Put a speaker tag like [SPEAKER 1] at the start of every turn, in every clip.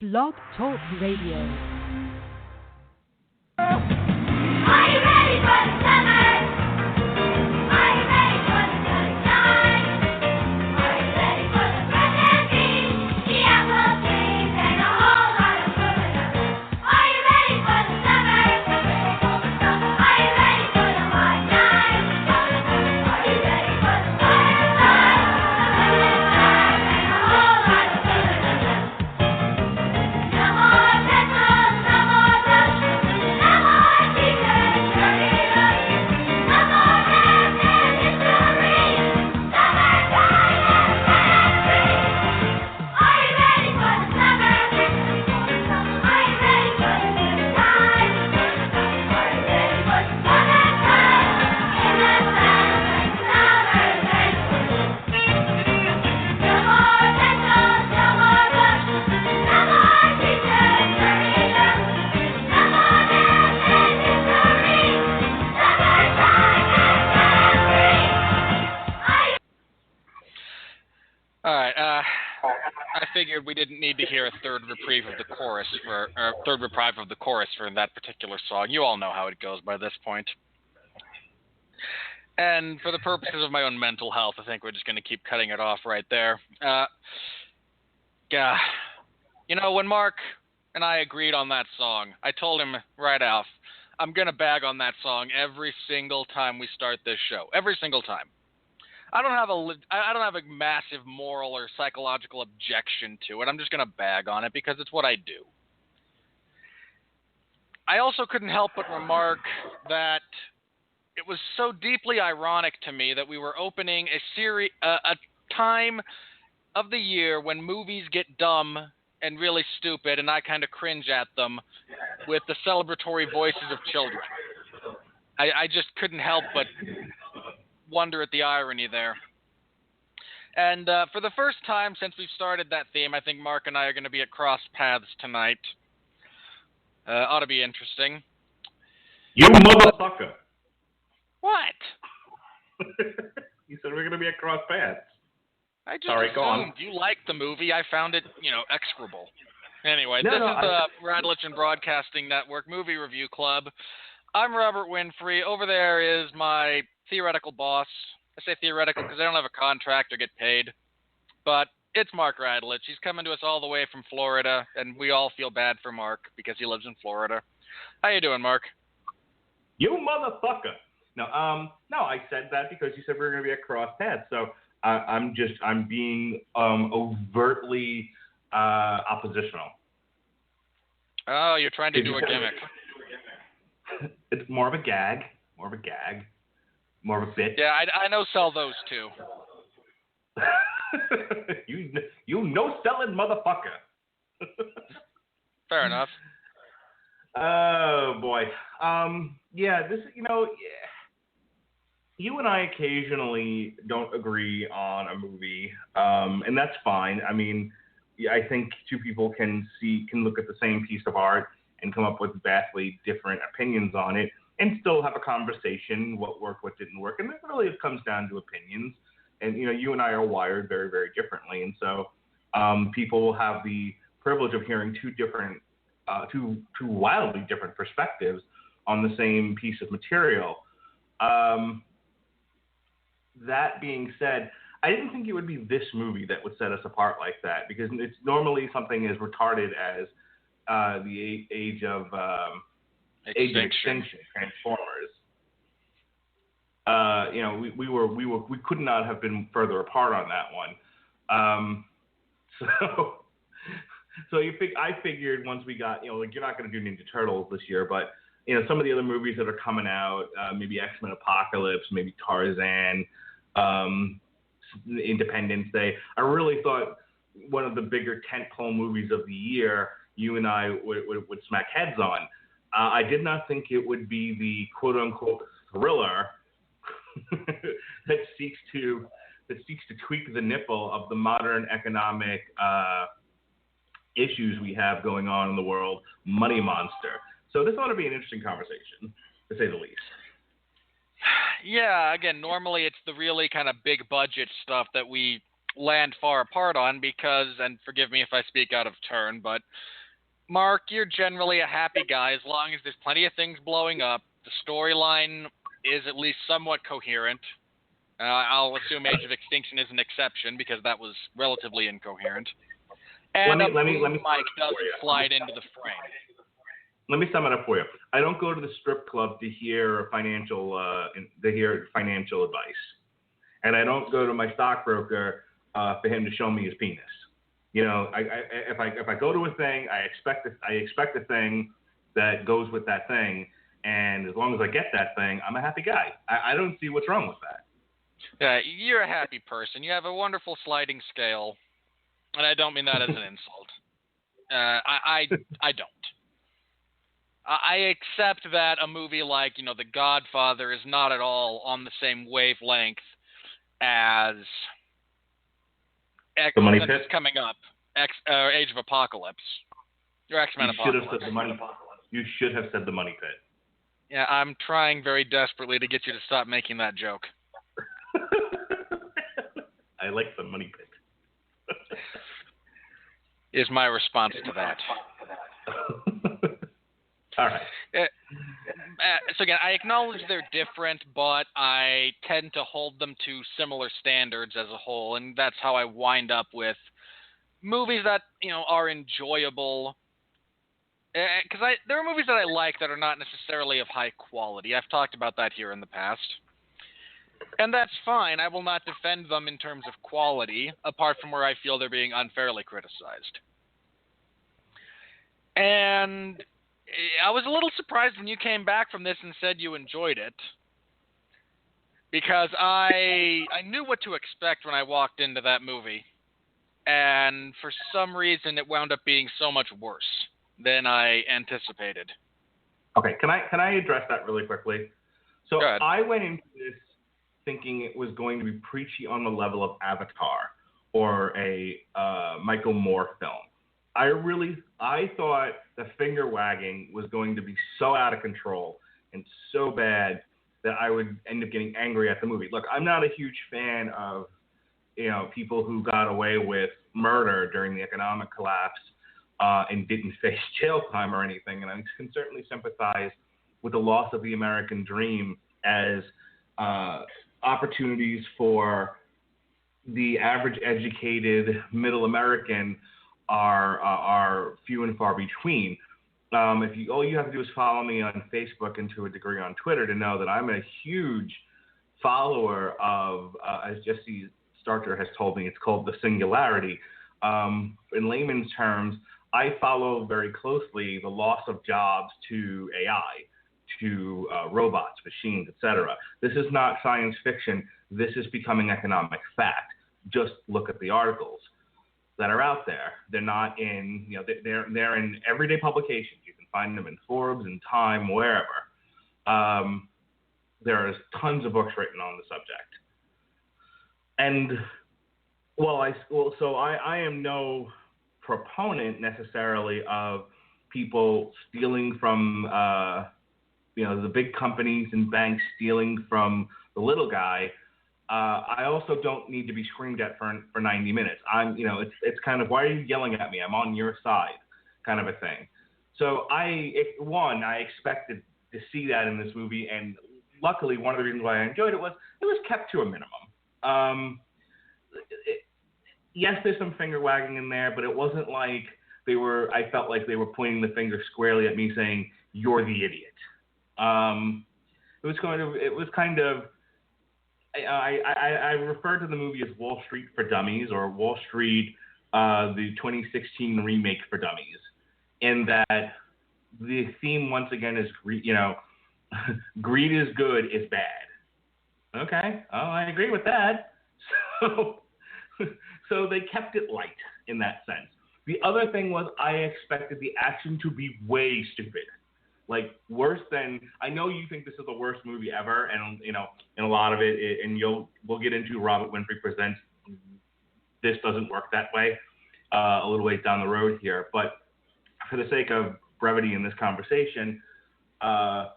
[SPEAKER 1] Blog Talk Radio.
[SPEAKER 2] Are you ready for the summer? Are you ready for the sunshine? Are you ready for the fresh and beans, the apple trees, and a whole lot of good weather? Are you ready for the summer? Are you ready for the hot nights? Are you ready for the firelight, the moonlit stars, and a whole lot of good weather? No more petrol, no more rush, no more teachers, dirty rush, no more math and history, summertime and country. Are you ready for the summer? Are you ready for the good times? Are you ready for the summertime in the sun like summer's no more petrol, no more rush, no more teachers, dirty rush, no more math and history, summertime and country.
[SPEAKER 3] All right. I figured we didn't need to hear a third reprise of the chorus for that particular song. You all know how it goes by this point. And for the purposes of my own mental health, I think we're just going to keep cutting it off right there. Yeah. You know, when Mark and I agreed on that song, I told him right off, I'm going to bag on that song every single time we start this show. Every single time. I don't have a massive moral or psychological objection to it. I'm just going to bag on it because it's what I do. I also couldn't help but remark that it was so deeply ironic to me that we were opening a time of the year when movies get dumb and really stupid, and I kind of cringe at them with the celebratory voices of children. I just couldn't help but wonder at the irony there. And for the first time since we've started that theme, I think Mark and I are going to be at cross paths tonight. Ought to be interesting.
[SPEAKER 4] You motherfucker.
[SPEAKER 3] What?
[SPEAKER 4] You said we're going to be at cross paths.
[SPEAKER 3] I just
[SPEAKER 4] Sorry, go on.
[SPEAKER 3] assumed you liked the movie. I found it, execrable. Anyway,
[SPEAKER 4] No,
[SPEAKER 3] this
[SPEAKER 4] no,
[SPEAKER 3] is the Radulich and Broadcasting Network Movie Review Club. I'm Robert Winfree. Over there is my theoretical boss. I say theoretical because I don't have a contract or get paid. But it's Mark Radulich. He's coming to us all the way from Florida, and we all feel bad for Mark because he lives in Florida. How you doing, Mark?
[SPEAKER 4] You motherfucker. No, I said that because you said we were going to be at cross paths. So I'm being overtly oppositional.
[SPEAKER 3] Oh, you're trying to do a gimmick.
[SPEAKER 4] It's more of a gag, more of a bit.
[SPEAKER 3] Yeah, I know sell those too.
[SPEAKER 4] you no selling motherfucker.
[SPEAKER 3] Fair enough.
[SPEAKER 4] Oh boy. Yeah, this you and I occasionally don't agree on a movie, and that's fine. I mean, I think two people can look at the same piece of art and come up with vastly different opinions on it and still have a conversation, what worked, what didn't work. And it really comes down to opinions. And, you and I are wired very, very differently. And so people will have the privilege of hearing two wildly different perspectives on the same piece of material. That being said, I didn't think it would be this movie that would set us apart like that, because it's normally something as retarded as the age of extinction, Transformers. We could not have been further apart on that one. I figured once we got, you're not going to do Ninja Turtles this year, but some of the other movies that are coming out, maybe X-Men Apocalypse, maybe Tarzan, Independence Day. I really thought one of the bigger tentpole movies of the year you and I would smack heads on. I did not think it would be the quote-unquote thriller that seeks to tweak the nipple of the modern economic issues we have going on in the world, Money Monster. So this ought to be an interesting conversation, to say the least.
[SPEAKER 3] Yeah, again, normally it's the really kind of big budget stuff that we land far apart on because, and forgive me if I speak out of turn, but Mark, you're generally a happy guy as long as there's plenty of things blowing up. The storyline is at least somewhat coherent. I'll assume Age of Extinction is an exception because that was relatively incoherent. And
[SPEAKER 4] let me
[SPEAKER 3] Mike doesn't slide into the frame.
[SPEAKER 4] Let me sum it up for you. I don't go to the strip club to hear financial advice, and I don't go to my stockbroker for him to show me his penis. You know, if I go to a thing, I expect a thing that goes with that thing, and as long as I get that thing, I'm a happy guy. I don't see what's wrong with that.
[SPEAKER 3] Yeah, you're a happy person. You have a wonderful sliding scale, and I don't mean that as an insult. I don't. I accept that a movie like, The Godfather is not at all on the same wavelength as
[SPEAKER 4] The Money Pit?
[SPEAKER 3] It's coming up, Age of Apocalypse, or X-Men Apocalypse.
[SPEAKER 4] You should have said The Money Pit.
[SPEAKER 3] Yeah, I'm trying very desperately to get you to stop making that joke.
[SPEAKER 4] I like The Money Pit.
[SPEAKER 3] Is my response to that.
[SPEAKER 4] All right.
[SPEAKER 3] So again, I acknowledge they're different, but I tend to hold them to similar standards as a whole, and that's how I wind up with movies that are enjoyable. Because there are movies that I like that are not necessarily of high quality. I've talked about that here in the past, and that's fine. I will not defend them in terms of quality, apart from where I feel they're being unfairly criticized. And I was a little surprised when you came back from this and said you enjoyed it, because I knew what to expect when I walked into that movie, and for some reason it wound up being so much worse than I anticipated.
[SPEAKER 4] Okay, can I address that really quickly? So
[SPEAKER 3] Go ahead.
[SPEAKER 4] I went into this thinking it was going to be preachy on the level of Avatar or a Michael Moore film. I thought the finger wagging was going to be so out of control and so bad that I would end up getting angry at the movie. Look, I'm not a huge fan of, people who got away with murder during the economic collapse and didn't face jail time or anything. And I can certainly sympathize with the loss of the American dream as opportunities for the average educated middle American are few and far between. All you have to do is follow me on Facebook and to a degree on Twitter to know that I'm a huge follower of, as Jesse Starcher has told me, it's called the singularity. In layman's terms, I follow very closely the loss of jobs to AI, to robots, machines, etc. This is not science fiction. This is becoming economic fact. Just look at the articles that are out there. They're not in, they're in everyday publications. You can find them in Forbes and Time, wherever. There's tons of books written on the subject. And so I am no proponent necessarily of people stealing from, the big companies and banks stealing from the little guy. I also don't need to be screamed at for 90 minutes. It's kind of, why are you yelling at me? I'm on your side, kind of a thing. So I expected to see that in this movie, and luckily one of the reasons why I enjoyed it was kept to a minimum. Yes, there's some finger wagging in there, but it wasn't like I felt like they were pointing the finger squarely at me saying, "You're the idiot." It was kind of. I refer to the movie as Wall Street for Dummies, or Wall Street, the 2016 remake for dummies, in that the theme once again is, greed is good, is bad. Okay, I agree with that. So they kept it light in that sense. The other thing was I expected the action to be way stupid. Like worse than, I know you think this is the worst movie ever, and in a lot of it, and we'll get into Robert Winfree Presents. This doesn't work that way a little ways down the road here, but for the sake of brevity in this conversation, I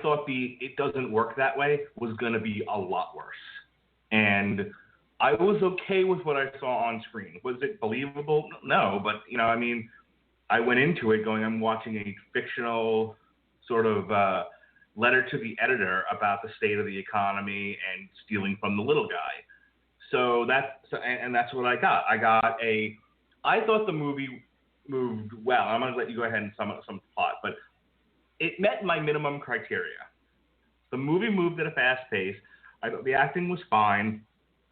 [SPEAKER 4] thought it doesn't work that way was going to be a lot worse, and I was okay with what I saw on screen. Was it believable? No, but I mean, I went into it going, I'm watching a fictional sort of letter to the editor about the state of the economy and stealing from the little guy. So that's what I got. I thought the movie moved well. I'm going to let you go ahead and sum up some plot, but it met my minimum criteria. The movie moved at a fast pace. I thought the acting was fine.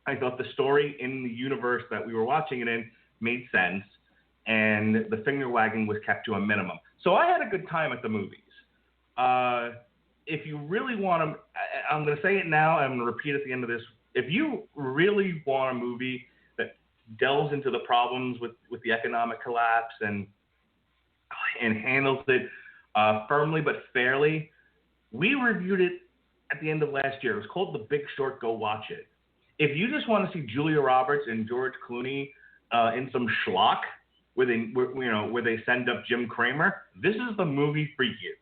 [SPEAKER 4] I thought the story in the universe that we were watching it in made sense, and the finger wagging was kept to a minimum. So I had a good time at the movies. If you really want to, I'm going to say it now, I'm going to repeat at the end of this. If you really want a movie that delves into the problems with the economic collapse and handles it firmly but fairly, we reviewed it at the end of last year. It was called The Big Short. Go watch it. If you just want to see Julia Roberts and George Clooney in some schlock where they send up Jim Cramer, this is the movie for you.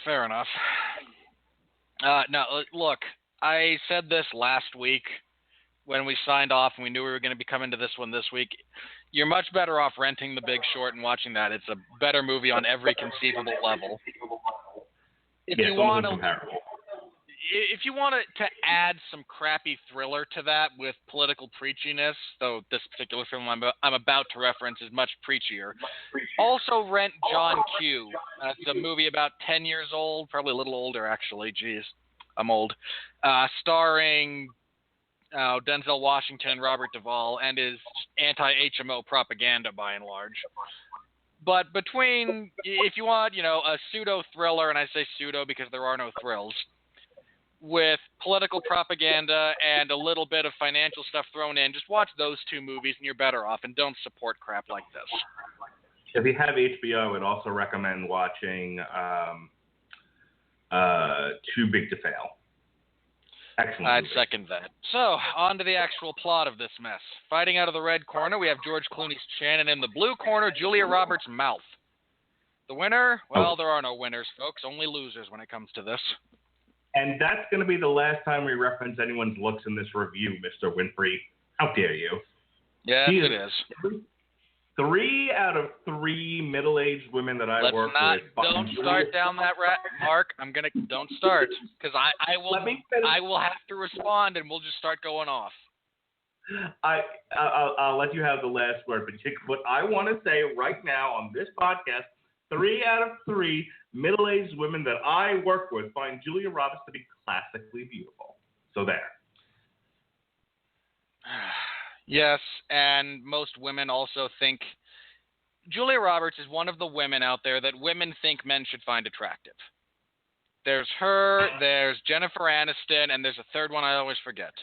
[SPEAKER 3] Fair enough. No, look, I said this last week when we signed off and we knew we were going to be coming to this one this week. You're much better off renting The Big Short and watching that. It's a better movie on every conceivable level. If you want to add some crappy thriller to that with political preachiness, though this particular film I'm about to reference is much preachier, also rent John Q. It's a movie about 10 years old, probably a little older actually. Jeez, I'm old. Starring Denzel Washington and Robert Duvall, and is anti-HMO propaganda by and large. But if you want, a pseudo thriller, and I say pseudo because there are no thrills, with political propaganda and a little bit of financial stuff thrown in, just watch those two movies and you're better off, and don't support crap like this.
[SPEAKER 4] If you have HBO, I'd also recommend watching Too Big to Fail. Excellent
[SPEAKER 3] I'd
[SPEAKER 4] movie.
[SPEAKER 3] second that. So, on to the actual plot of this mess. Fighting out of the red corner, we have George Clooney's chin, and in the blue corner, Julia Roberts' mouth. The winner? Well, there are no winners, folks. Only losers when it comes to this.
[SPEAKER 4] And that's going to be the last time we reference anyone's looks in this review, Mr. Winfree. How dare you?
[SPEAKER 3] Yes, it is.
[SPEAKER 4] 3 out of 3 middle-aged women that I work with.
[SPEAKER 3] Don't start down that Mark. Don't start, because I will have to respond, and we'll just start going off.
[SPEAKER 4] I'll let you have the last word, but I want to say right now on this podcast, 3 out of 3 middle-aged women that I work with find Julia Roberts to be classically beautiful. So there.
[SPEAKER 3] Yes, and most women also think Julia Roberts is one of the women out there that women think men should find attractive. There's her, there's Jennifer Aniston, and there's a third one I always forget.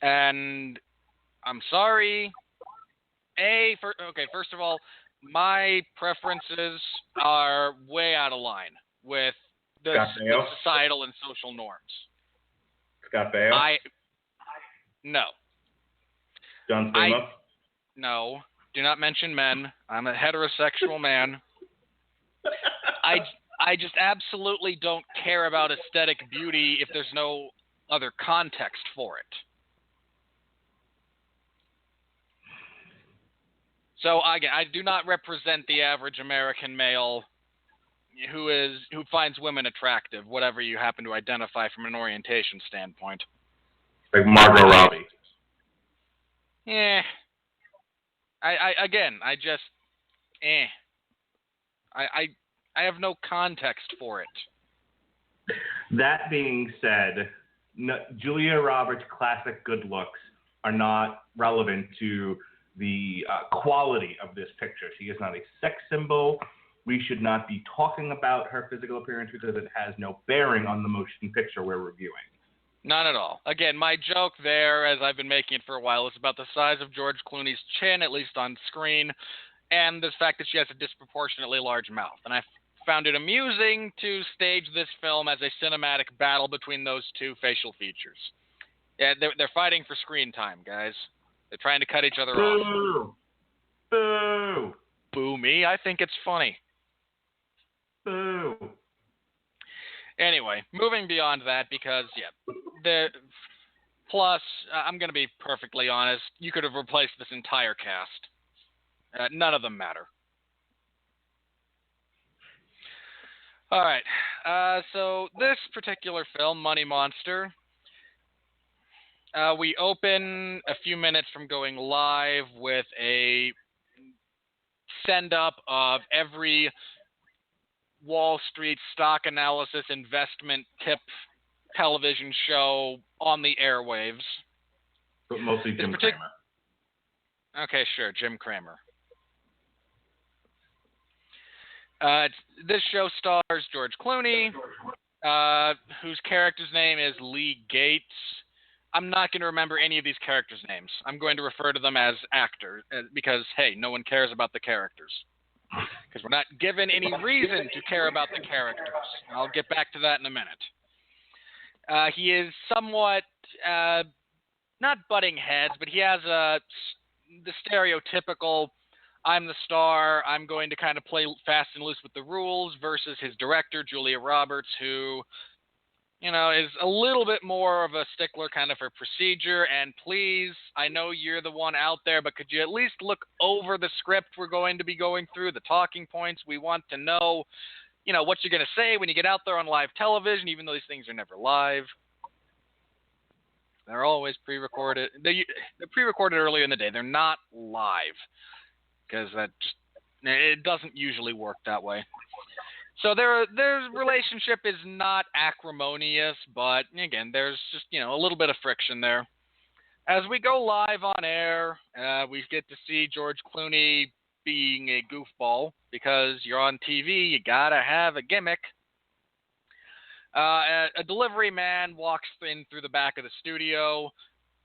[SPEAKER 3] And I'm sorry. First of all, my preferences are way out of line with the societal and social norms.
[SPEAKER 4] Scott Baio?
[SPEAKER 3] No.
[SPEAKER 4] John Stamos?
[SPEAKER 3] No. Do not mention men. I'm a heterosexual man. I just absolutely don't care about aesthetic beauty if there's no other context for it. So again, I do not represent the average American male who finds women attractive, whatever you happen to identify from an orientation standpoint.
[SPEAKER 4] Like Margot Robbie.
[SPEAKER 3] Yeah. I have no context for it.
[SPEAKER 4] That being said, Julia Roberts' classic good looks are not relevant to the quality of this picture. She is not a sex symbol. We should not be talking about her physical appearance because it has no bearing on the motion picture we're reviewing.
[SPEAKER 3] None at all. Again, my joke there, as I've been making it for a while, is about the size of George Clooney's chin, at least on screen, and the fact that she has a disproportionately large mouth. And I found it amusing to stage this film as a cinematic battle between those two facial features. Yeah, they're fighting for screen time, guys. They're trying to cut each other off.
[SPEAKER 4] Boo!
[SPEAKER 3] Boo me? I think it's funny.
[SPEAKER 4] Boo!
[SPEAKER 3] Anyway, moving beyond that, because, the plus, I'm going to be perfectly honest, you could have replaced this entire cast. None of them matter. All right, so this particular film, Money Monster, we open a few minutes from going live with a send-up of every Wall Street stock analysis investment tip television show on the airwaves.
[SPEAKER 4] But mostly Jim Cramer.
[SPEAKER 3] Okay, sure, Jim Cramer. This show stars George Clooney, whose character's name is Lee Gates. I'm not going to remember any of these characters' names. I'm going to refer to them as actors, because, hey, no one cares about the characters. Because we're not given any reason to care about the characters. I'll get back to that in a minute. He is somewhat, not butting heads, but he has the stereotypical, I'm the star, I'm going to kind of play fast and loose with the rules, versus his director, Julia Roberts, who, is a little bit more of a stickler kind of for procedure. And please, I know you're the one out there, but could you at least look over the script we're going to be going through, the talking points? We want to know, what you're going to say when you get out there on live television, even though these things are never live. They're always pre-recorded. They're pre-recorded earlier in the day. They're not live, because it doesn't usually work that way. So their relationship is not acrimonious, but again, there's just, a little bit of friction there. As we go live on air, we get to see George Clooney being a goofball, because you're on TV, you gotta have a gimmick. A delivery man walks in through the back of the studio,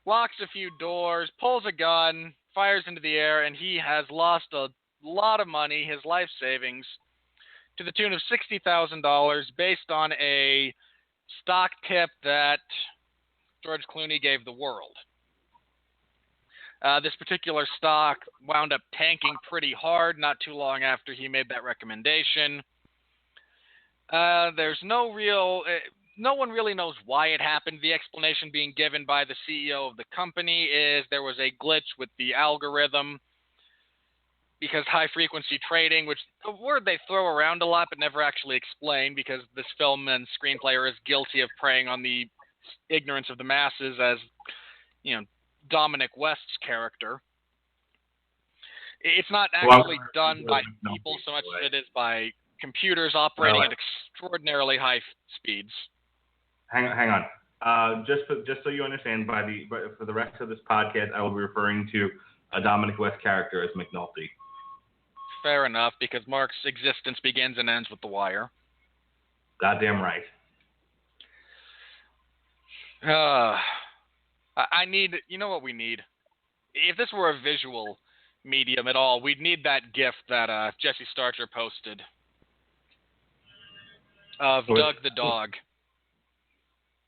[SPEAKER 3] locks a few doors, pulls a gun, fires into the air, and he has lost a lot of money, his life savings, to the tune of $60,000 based on a stock tip that George Clooney gave the world. This particular stock wound up tanking pretty hard not too long after he made that recommendation. There's no one really knows why it happened. The explanation being given by the CEO of the company is there was a glitch with the algorithm, because high-frequency trading, which a word they throw around a lot but never actually explain, because this film and screenplay are as guilty of preying on the ignorance of the masses as, Dominic West's character. It's not actually done by people so much as it is by computers operating at extraordinarily high speeds.
[SPEAKER 4] Hang on. Just so you understand, for the rest of this podcast, I will be referring to a Dominic West character as McNulty.
[SPEAKER 3] Fair enough, because Mark's existence begins and ends with The Wire.
[SPEAKER 4] Goddamn right.
[SPEAKER 3] I need, what we need? If this were a visual medium at all, we'd need that GIF that Jesse Starcher posted of Doug the dog.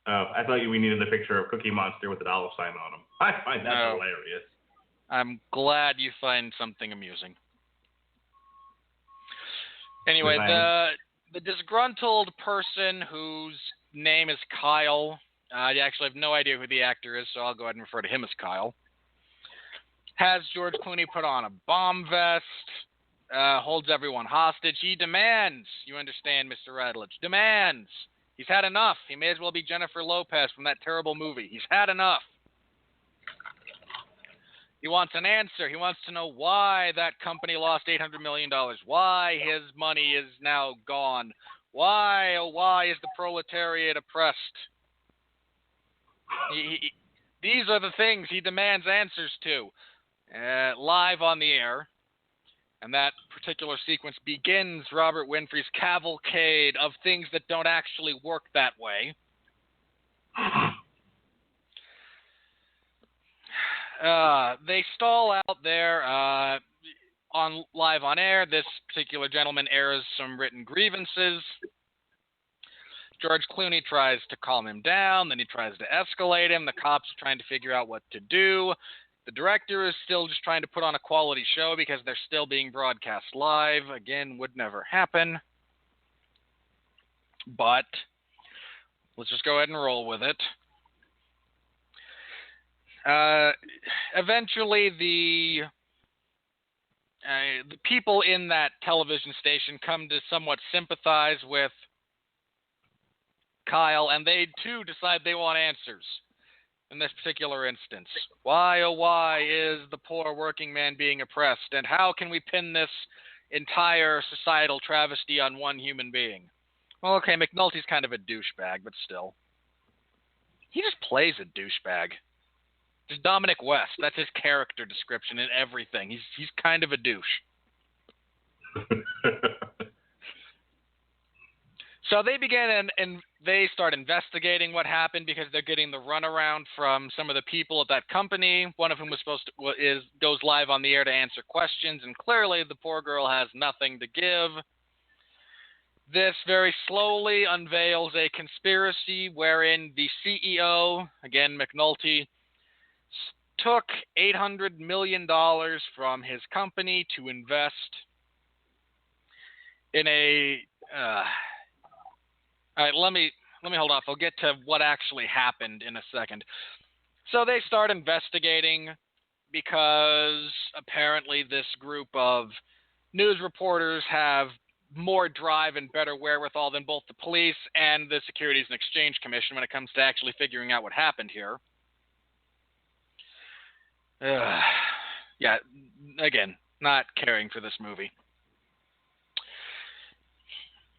[SPEAKER 4] I thought we needed a picture of Cookie Monster with a dollar sign on him. I find that hilarious.
[SPEAKER 3] I'm glad you find something amusing. Anyway, the disgruntled person whose name is Kyle, I actually have no idea who the actor is, so I'll go ahead and refer to him as Kyle, has George Clooney put on a bomb vest, holds everyone hostage. He demands, you understand, Mr. Radulich, demands. He's had enough. He may as well be Jennifer Lopez from that terrible movie. He's had enough. He wants an answer. He wants to know why that company lost $800 million, why his money is now gone, why, oh why is the proletariat oppressed? These are the things he demands answers to, live on the air. And that particular sequence begins Robert Winfree's cavalcade of things that don't actually work that way. They stall out there on live on air. This particular gentleman airs some written grievances. George Clooney tries to calm him down, then he tries to escalate him. The cops are trying to figure out what to do. The director is still just trying to put on a quality show because they're still being broadcast live. Again, would never happen. But Let's just go ahead and roll with it. Eventually, the people in that television station come to somewhat sympathize with Kyle, and they too decide they want answers in this particular instance. Why, oh why, is the poor working man being oppressed, and how can we pin this entire societal travesty on one human being? Well, okay, McNulty's kind of a douchebag, but still. He just plays a douchebag. Just Dominic West, that's his character description in everything. He's kind of a douche. So they begin and they start investigating what happened because they're getting the runaround from some of the people at that company. One of whom goes live on the air to answer questions, and clearly the poor girl has nothing to give. This very slowly unveils a conspiracy wherein the CEO, again McNulty, took $800 million from his company to invest in a... all right, let me hold off. I'll get to what actually happened in a second. So they start investigating because apparently this group of news reporters have more drive and better wherewithal than both the police and the Securities and Exchange Commission when it comes to actually figuring out what happened here. Yeah, again, not caring for this movie.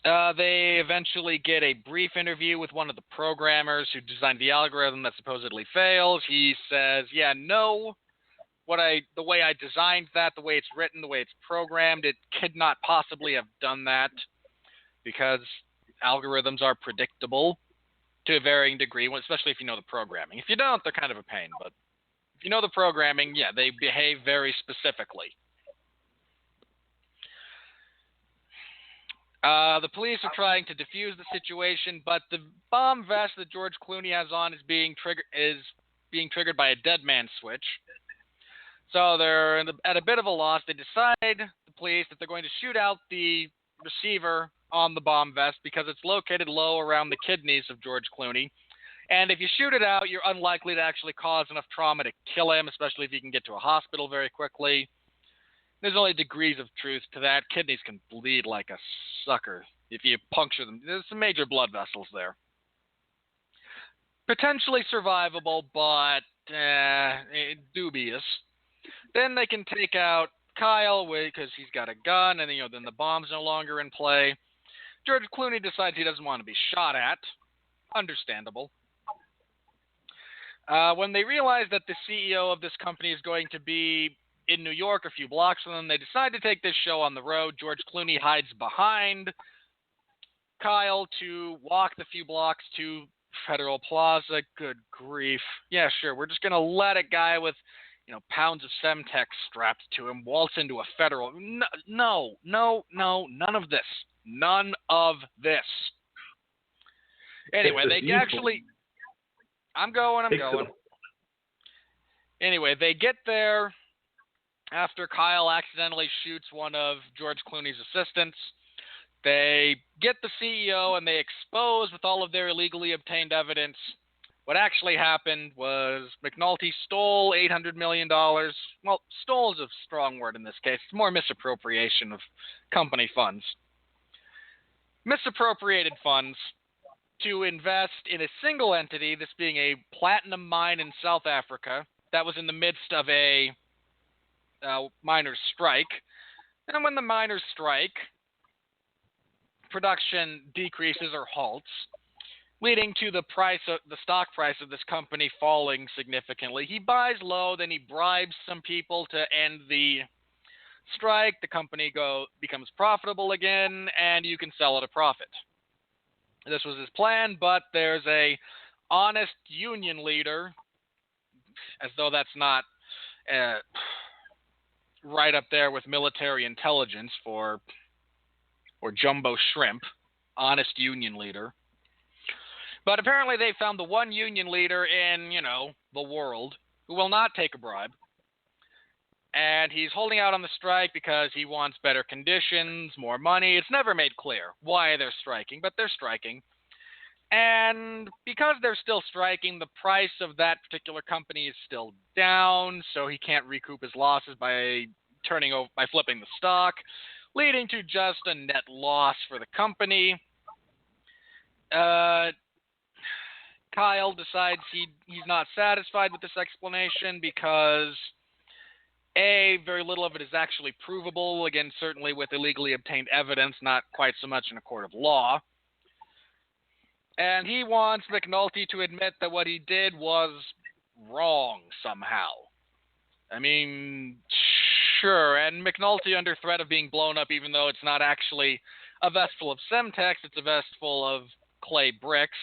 [SPEAKER 3] They eventually get a brief interview with one of the programmers who designed the algorithm that supposedly fails. He says, yeah, no, the way I designed that, the way it's written, the way it's programmed, it could not possibly have done that because algorithms are predictable to a varying degree, especially if you know the programming. If you don't, they're kind of a pain, but if you know the programming, yeah, they behave very specifically. The police are trying to defuse the situation, but the bomb vest that George Clooney has on is being triggered by a dead man switch. So they're at a bit of a loss. They decide, the police, that they're going to shoot out the receiver on the bomb vest because it's located low around the kidneys of George Clooney. And if you shoot it out, you're unlikely to actually cause enough trauma to kill him, especially if you can get to a hospital very quickly. There's only degrees of truth to that. Kidneys can bleed like a sucker if you puncture them. There's some major blood vessels there. Potentially survivable, but dubious. Then they can take out Kyle because he's got a gun, and then the bomb's no longer in play. George Clooney decides he doesn't want to be shot at. Understandable. When they realize that the CEO of this company is going to be in New York, a few blocks from them, they decide to take this show on the road. George Clooney hides behind Kyle to walk the few blocks to Federal Plaza. Good grief. Yeah, sure. We're just going to let a guy with, pounds of Semtex strapped to him waltz into a Federal. No, none of this. None of this. Anyway, they actually... I'm going. Anyway, they get there after Kyle accidentally shoots one of George Clooney's assistants. They get the CEO and they expose with all of their illegally obtained evidence. What actually happened was McNulty stole $800 million. Well, stole is a strong word in this case. It's more misappropriation of company funds. Misappropriated funds to invest in a single entity, this being a platinum mine in South Africa that was in the midst of a miners' strike. And when the miners strike, production decreases or halts, leading to the stock price of this company falling significantly. He buys low, then he bribes some people to end the strike. The company becomes profitable again, and you can sell at a profit. This was his plan, but there's a honest union leader, as though that's not right up there with military intelligence or jumbo shrimp, honest union leader. But apparently they found the one union leader in, the world who will not take a bribe. And he's holding out on the strike because he wants better conditions, more money. It's never made clear why they're striking, but they're striking. And because they're still striking, the price of that particular company is still down, so he can't recoup his losses by flipping the stock, leading to just a net loss for the company. Kyle decides he's not satisfied with this explanation because A, very little of it is actually provable, again, certainly with illegally obtained evidence, not quite so much in a court of law. And he wants McNulty to admit that what he did was wrong somehow. I mean, sure, and McNulty under threat of being blown up, even though it's not actually a vest full of Semtex, it's a vest full of clay bricks.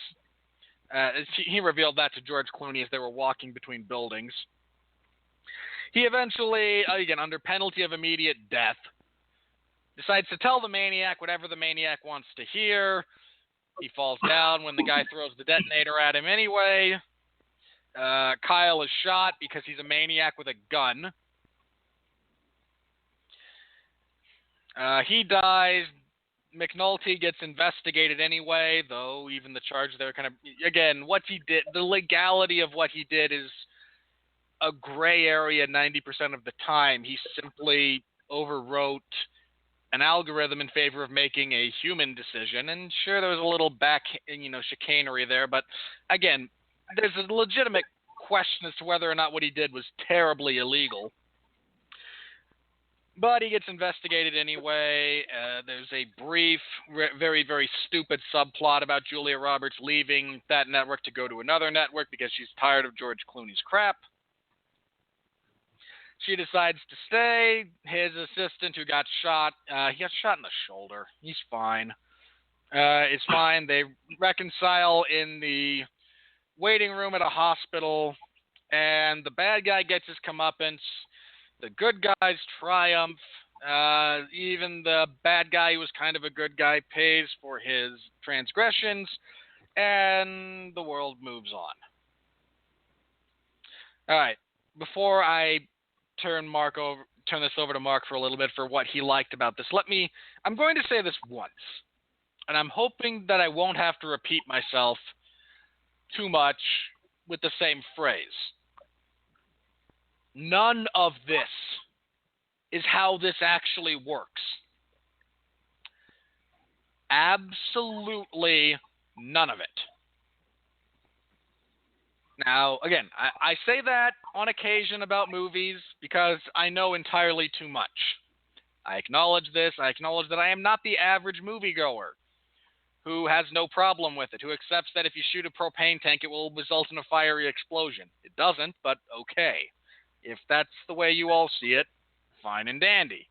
[SPEAKER 3] He revealed that to George Clooney as they were walking between buildings. He eventually, again, under penalty of immediate death, decides to tell the maniac whatever the maniac wants to hear. He falls down when the guy throws the detonator at him anyway. Kyle is shot because he's a maniac with a gun. He dies. McNulty gets investigated anyway, though even the charge there kind of, again, what he did, the legality of what he did is a gray area 90% of the time. He simply overwrote an algorithm in favor of making a human decision, and sure, there was a little chicanery there, but again, there's a legitimate question as to whether or not what he did was terribly illegal. But he gets investigated anyway. There's a brief, very, very stupid subplot about Julia Roberts leaving that network to go to another network because she's tired of George Clooney's crap. She decides to stay. His assistant, who got shot, he got shot in the shoulder. He's fine. It's fine. They reconcile in the waiting room at a hospital, and the bad guy gets his comeuppance. The good guys triumph. Even the bad guy who was kind of a good guy pays for his transgressions, and the world moves on. All right. Before I turn this over to Mark for a little bit for what he liked about this, I'm going to say this once, and I'm hoping that I won't have to repeat myself too much with the same phrase. None of this is how this actually works. Absolutely none of it. Now, again, I say that on occasion about movies because I know entirely too much. I acknowledge this. I acknowledge that I am not the average moviegoer who has no problem with it, who accepts that if you shoot a propane tank, it will result in a fiery explosion. It doesn't, but okay. If that's the way you all see it, fine and dandy.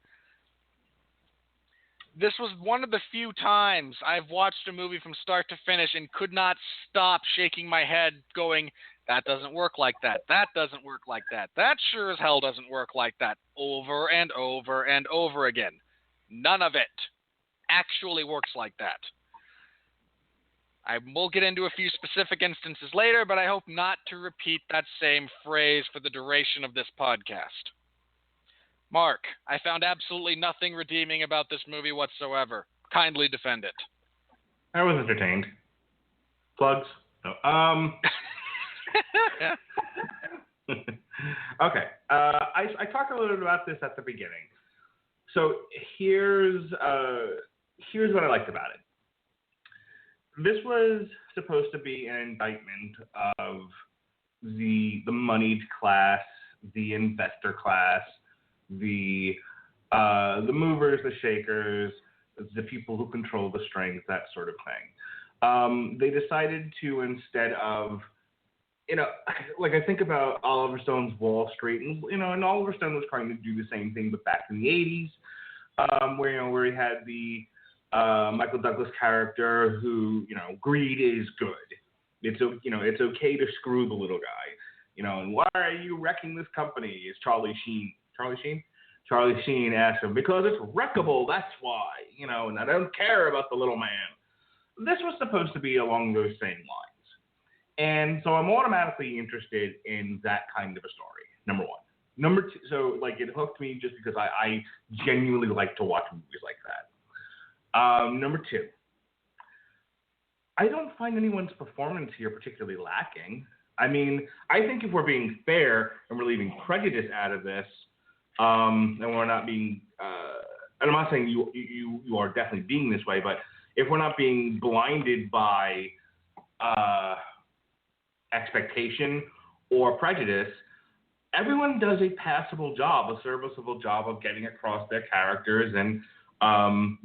[SPEAKER 3] This was one of the few times I've watched a movie from start to finish and could not stop shaking my head going, that doesn't work like that. That doesn't work like that. That sure as hell doesn't work like that. Over and over and over again. None of it actually works like that. I will get into a few specific instances later, but I hope not to repeat that same phrase for the duration of this podcast. Mark, I found absolutely nothing redeeming about this movie whatsoever. Kindly defend it.
[SPEAKER 4] I was entertained. Plugs? No. Okay. I talked a little bit about this at the beginning. So here's what I liked about it. This was supposed to be an indictment of the moneyed class, the investor class, the movers, the shakers, the people who control the strings, that sort of thing. They decided to, instead of, like I think about Oliver Stone's Wall Street, and Oliver Stone was trying to do the same thing, but back in the 80s, where he had the Michael Douglas character who, greed is good. It's okay to screw the little guy, and why are you wrecking this company? Is Charlie Sheen asked him, because it's wreckable, that's why, and I don't care about the little man. This was supposed to be along those same lines. And so I'm automatically interested in that kind of a story, number one. Number two, so it hooked me just because I genuinely like to watch movies like that. Number two, I don't find anyone's performance here particularly lacking. I mean, I think if we're being fair and we're leaving prejudice out of this, and we're not being, and I'm not saying you are definitely being this way, but if we're not being blinded by expectation or prejudice, everyone does a passable job, a serviceable job of getting across their characters and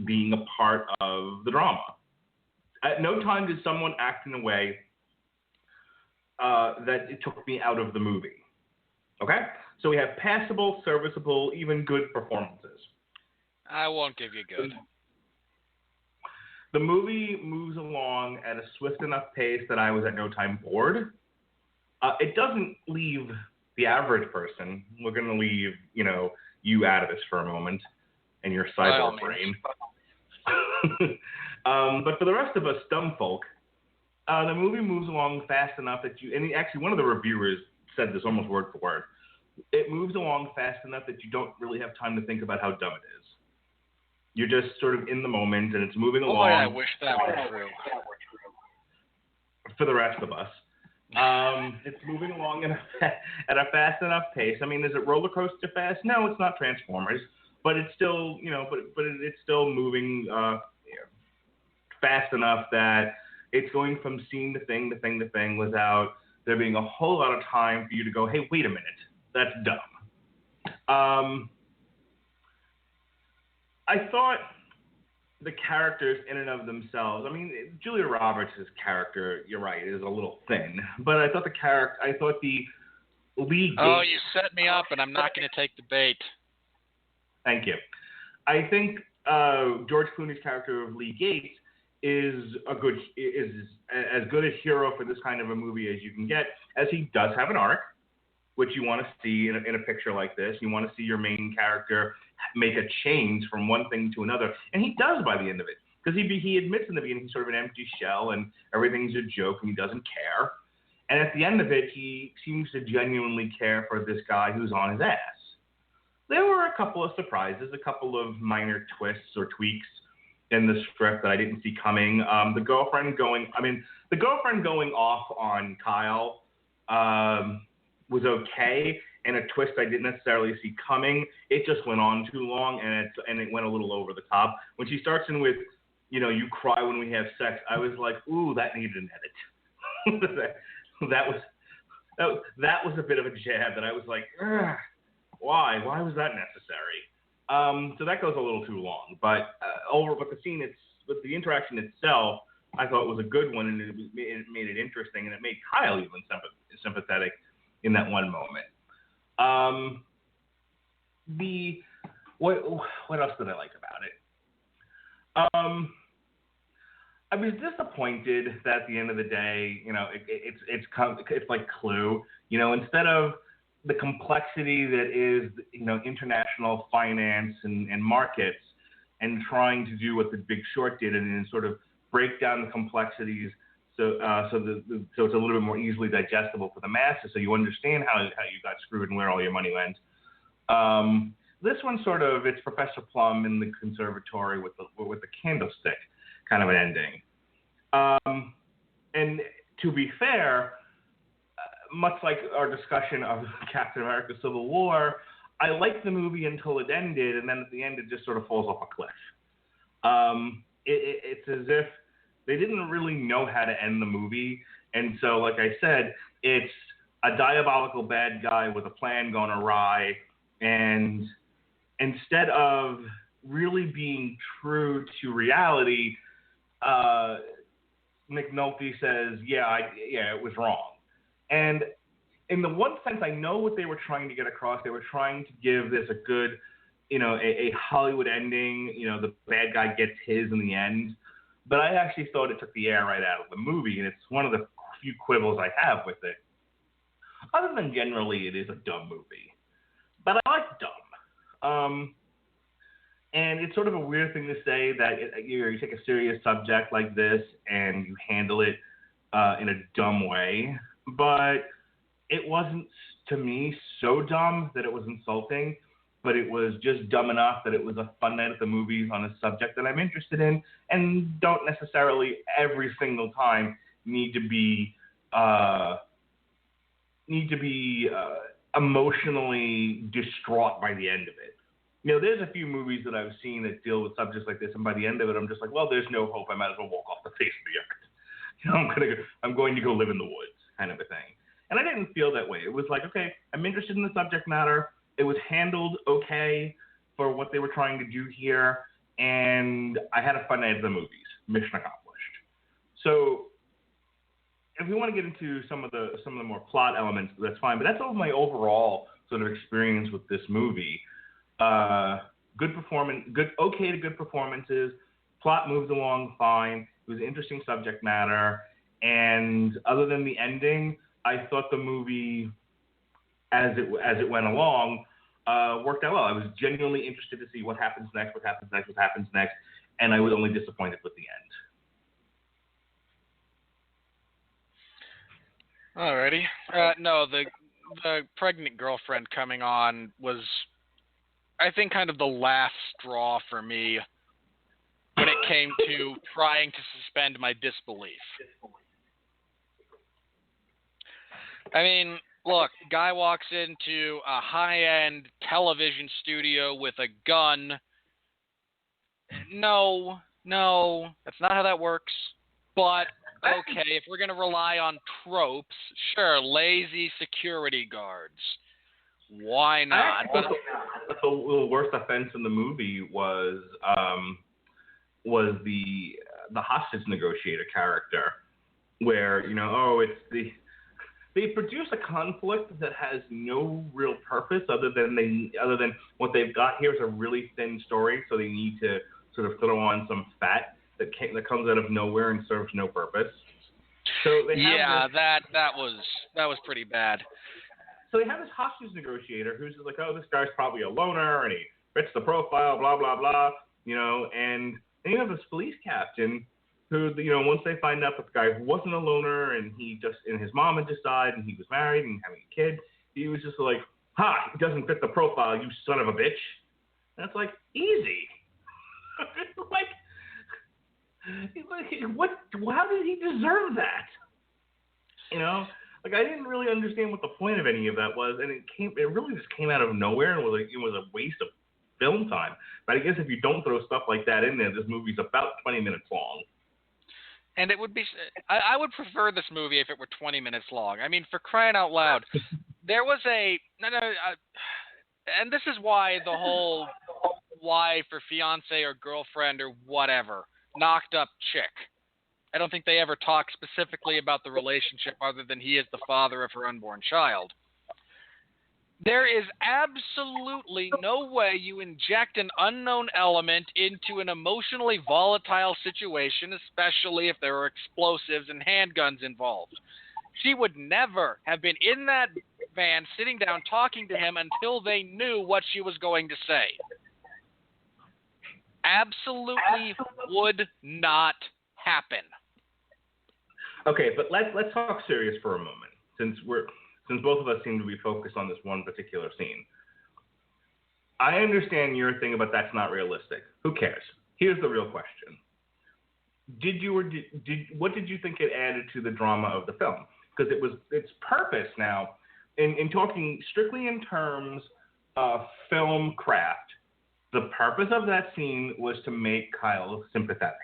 [SPEAKER 4] being a part of the drama. At no time did someone act in a way that it took me out of the movie. Okay? So we have passable, serviceable, even good performances.
[SPEAKER 3] I won't give you good.
[SPEAKER 4] The movie moves along at a swift enough pace that I was at no time bored. It doesn't leave the average person. We're going to leave, you out of this for a moment and your cyborg brain. But for the rest of us dumb folk, the movie moves along fast enough that and actually one of the reviewers said this almost word for word. It moves along fast enough that you don't really have time to think about how dumb it is. You're just sort of in the moment and it's moving along.
[SPEAKER 3] Boy, I wish that were true.
[SPEAKER 4] For the rest of us. It's moving along at a fast enough pace. I mean, is it roller coaster fast? No, it's not Transformers, but it's still, but it's still moving fast enough that it's going from scene to thing to thing to thing without there being a whole lot of time for you to go, hey, wait a minute, that's dumb. I thought the characters in and of themselves, I mean, Julia Roberts' character, you're right, is a little thin, but I thought the lead.
[SPEAKER 3] Oh, you set me up, and I'm not going to take the bait.
[SPEAKER 4] Thank you. I think George Clooney's character of Lee Gates is as good a hero for this kind of a movie as you can get, as he does have an arc, which you want to see in a picture like this. You want to see your main character make a change from one thing to another, and he does by the end of it, because he admits in the beginning he's sort of an empty shell and everything's a joke and he doesn't care, and at the end of it he seems to genuinely care for this guy who's on his ass. There were a couple of surprises, a couple of minor twists or tweaks in the script that I didn't see coming. The girlfriend going off on Kyle was okay, and a twist I didn't necessarily see coming. It just went on too long, and it went a little over the top. When she starts in with, you cry when we have sex, I was like, ooh, that needed an edit. that was a bit of a jab that I was like, why? Why was that necessary? So that goes a little too long. But the interaction itself, I thought was a good one, and it made it interesting, and it made Kyle even sympathetic in that one moment. What else did I like about it? I was disappointed that at the end of the day, it's like Clue. Instead of the complexity that is, international finance and markets, and trying to do what The Big Short did and sort of break down the complexities so it's a little bit more easily digestible for the masses, so you understand how you got screwed and where all your money went. This one sort of, it's Professor Plum in the conservatory with the candlestick kind of an ending. And to be fair, much like our discussion of Captain America: Civil War, I liked the movie until it ended, and then at the end it just sort of falls off a cliff. It's as if they didn't really know how to end the movie, and so, like I said, it's a diabolical bad guy with a plan gone awry, and instead of really being true to reality, McNulty says, yeah, it was wrong. And in the one sense, I know what they were trying to get across. They were trying to give this a good, a Hollywood ending. The bad guy gets his in the end. But I actually thought it took the air right out of the movie, and it's one of the few quibbles I have with it. Other than generally it is a dumb movie. But I like dumb. And it's sort of a weird thing to say that you take a serious subject like this and you handle it in a dumb way. But it wasn't, to me, so dumb that it was insulting. but it was just dumb enough that it was a fun night at the movies on a subject that I'm interested in, and don't necessarily every single time need to be emotionally distraught by the end of it. You know, there's a few movies that I've seen that deal with subjects like this, and by the end of it, I'm just like, well, there's no hope. I might as well walk off the face of the earth. You know, I'm going to go live in the woods, kind of a thing. And I didn't feel that way. It was like, okay, I'm interested in the subject matter. It was handled okay for what they were trying to do here, and I had a fun night at the movies. Mission accomplished. So, if we want to get into some of the more plot elements, that's fine. But that's all my overall sort of experience with this movie. Good performance, okay to good performances. Plot moved along fine. It was an interesting subject matter, and other than the ending, I thought the movie, as it went along, worked out well. I was genuinely interested to see what happens next, and I was only disappointed with the end.
[SPEAKER 3] Alrighty. No, the pregnant girlfriend coming on was, I think, kind of the last straw for me when it came to trying to suspend my disbelief. I mean, look, guy walks into a high-end television studio with a gun. No, that's not how that works. But, okay, if we're going to rely on tropes, sure, lazy security guards. Why not?
[SPEAKER 4] But the worst offense in the movie was the hostage negotiator character, where, you know, they produce a conflict that has no real purpose other than what they've got here is a really thin story, so they need to sort of throw on some fat that comes out of nowhere and serves no purpose. So they have that was pretty bad. So they have this hostage negotiator who's like, oh, this guy's probably a loner and he fits the profile, blah blah blah, you know, and then you have this police captain who, you know, once they find out that the guy wasn't a loner and his mom had just died and he was married and having a kid, he was just like, ha, he doesn't fit the profile, you son of a bitch. And it's like, easy. What? How did he deserve that? You know, like, I didn't really understand what the point of any of that was, and it really just came out of nowhere, and it was a waste of film time. But I guess if you don't throw stuff like that in there, this movie's about 20 minutes long.
[SPEAKER 3] And it would be, I would prefer this movie if it were 20 minutes long. I mean, for crying out loud, there was and this is why the whole wife or fiance or girlfriend or whatever, knocked up chick. I don't think they ever talk specifically about the relationship other than he is the father of her unborn child. There is absolutely no way you inject an unknown element into an emotionally volatile situation, especially if there are explosives and handguns involved. She would never have been in that van sitting down talking to him until they knew what she was going to say. Absolutely would not happen.
[SPEAKER 4] Okay, but let's talk serious for a moment, since both of us seem to be focused on this one particular scene. I understand your thing about that's not realistic. Who cares? Here's the real question. What did you think it added to the drama of the film? Because its purpose now, in talking strictly in terms of film craft, the purpose of that scene was to make Kyle sympathetic.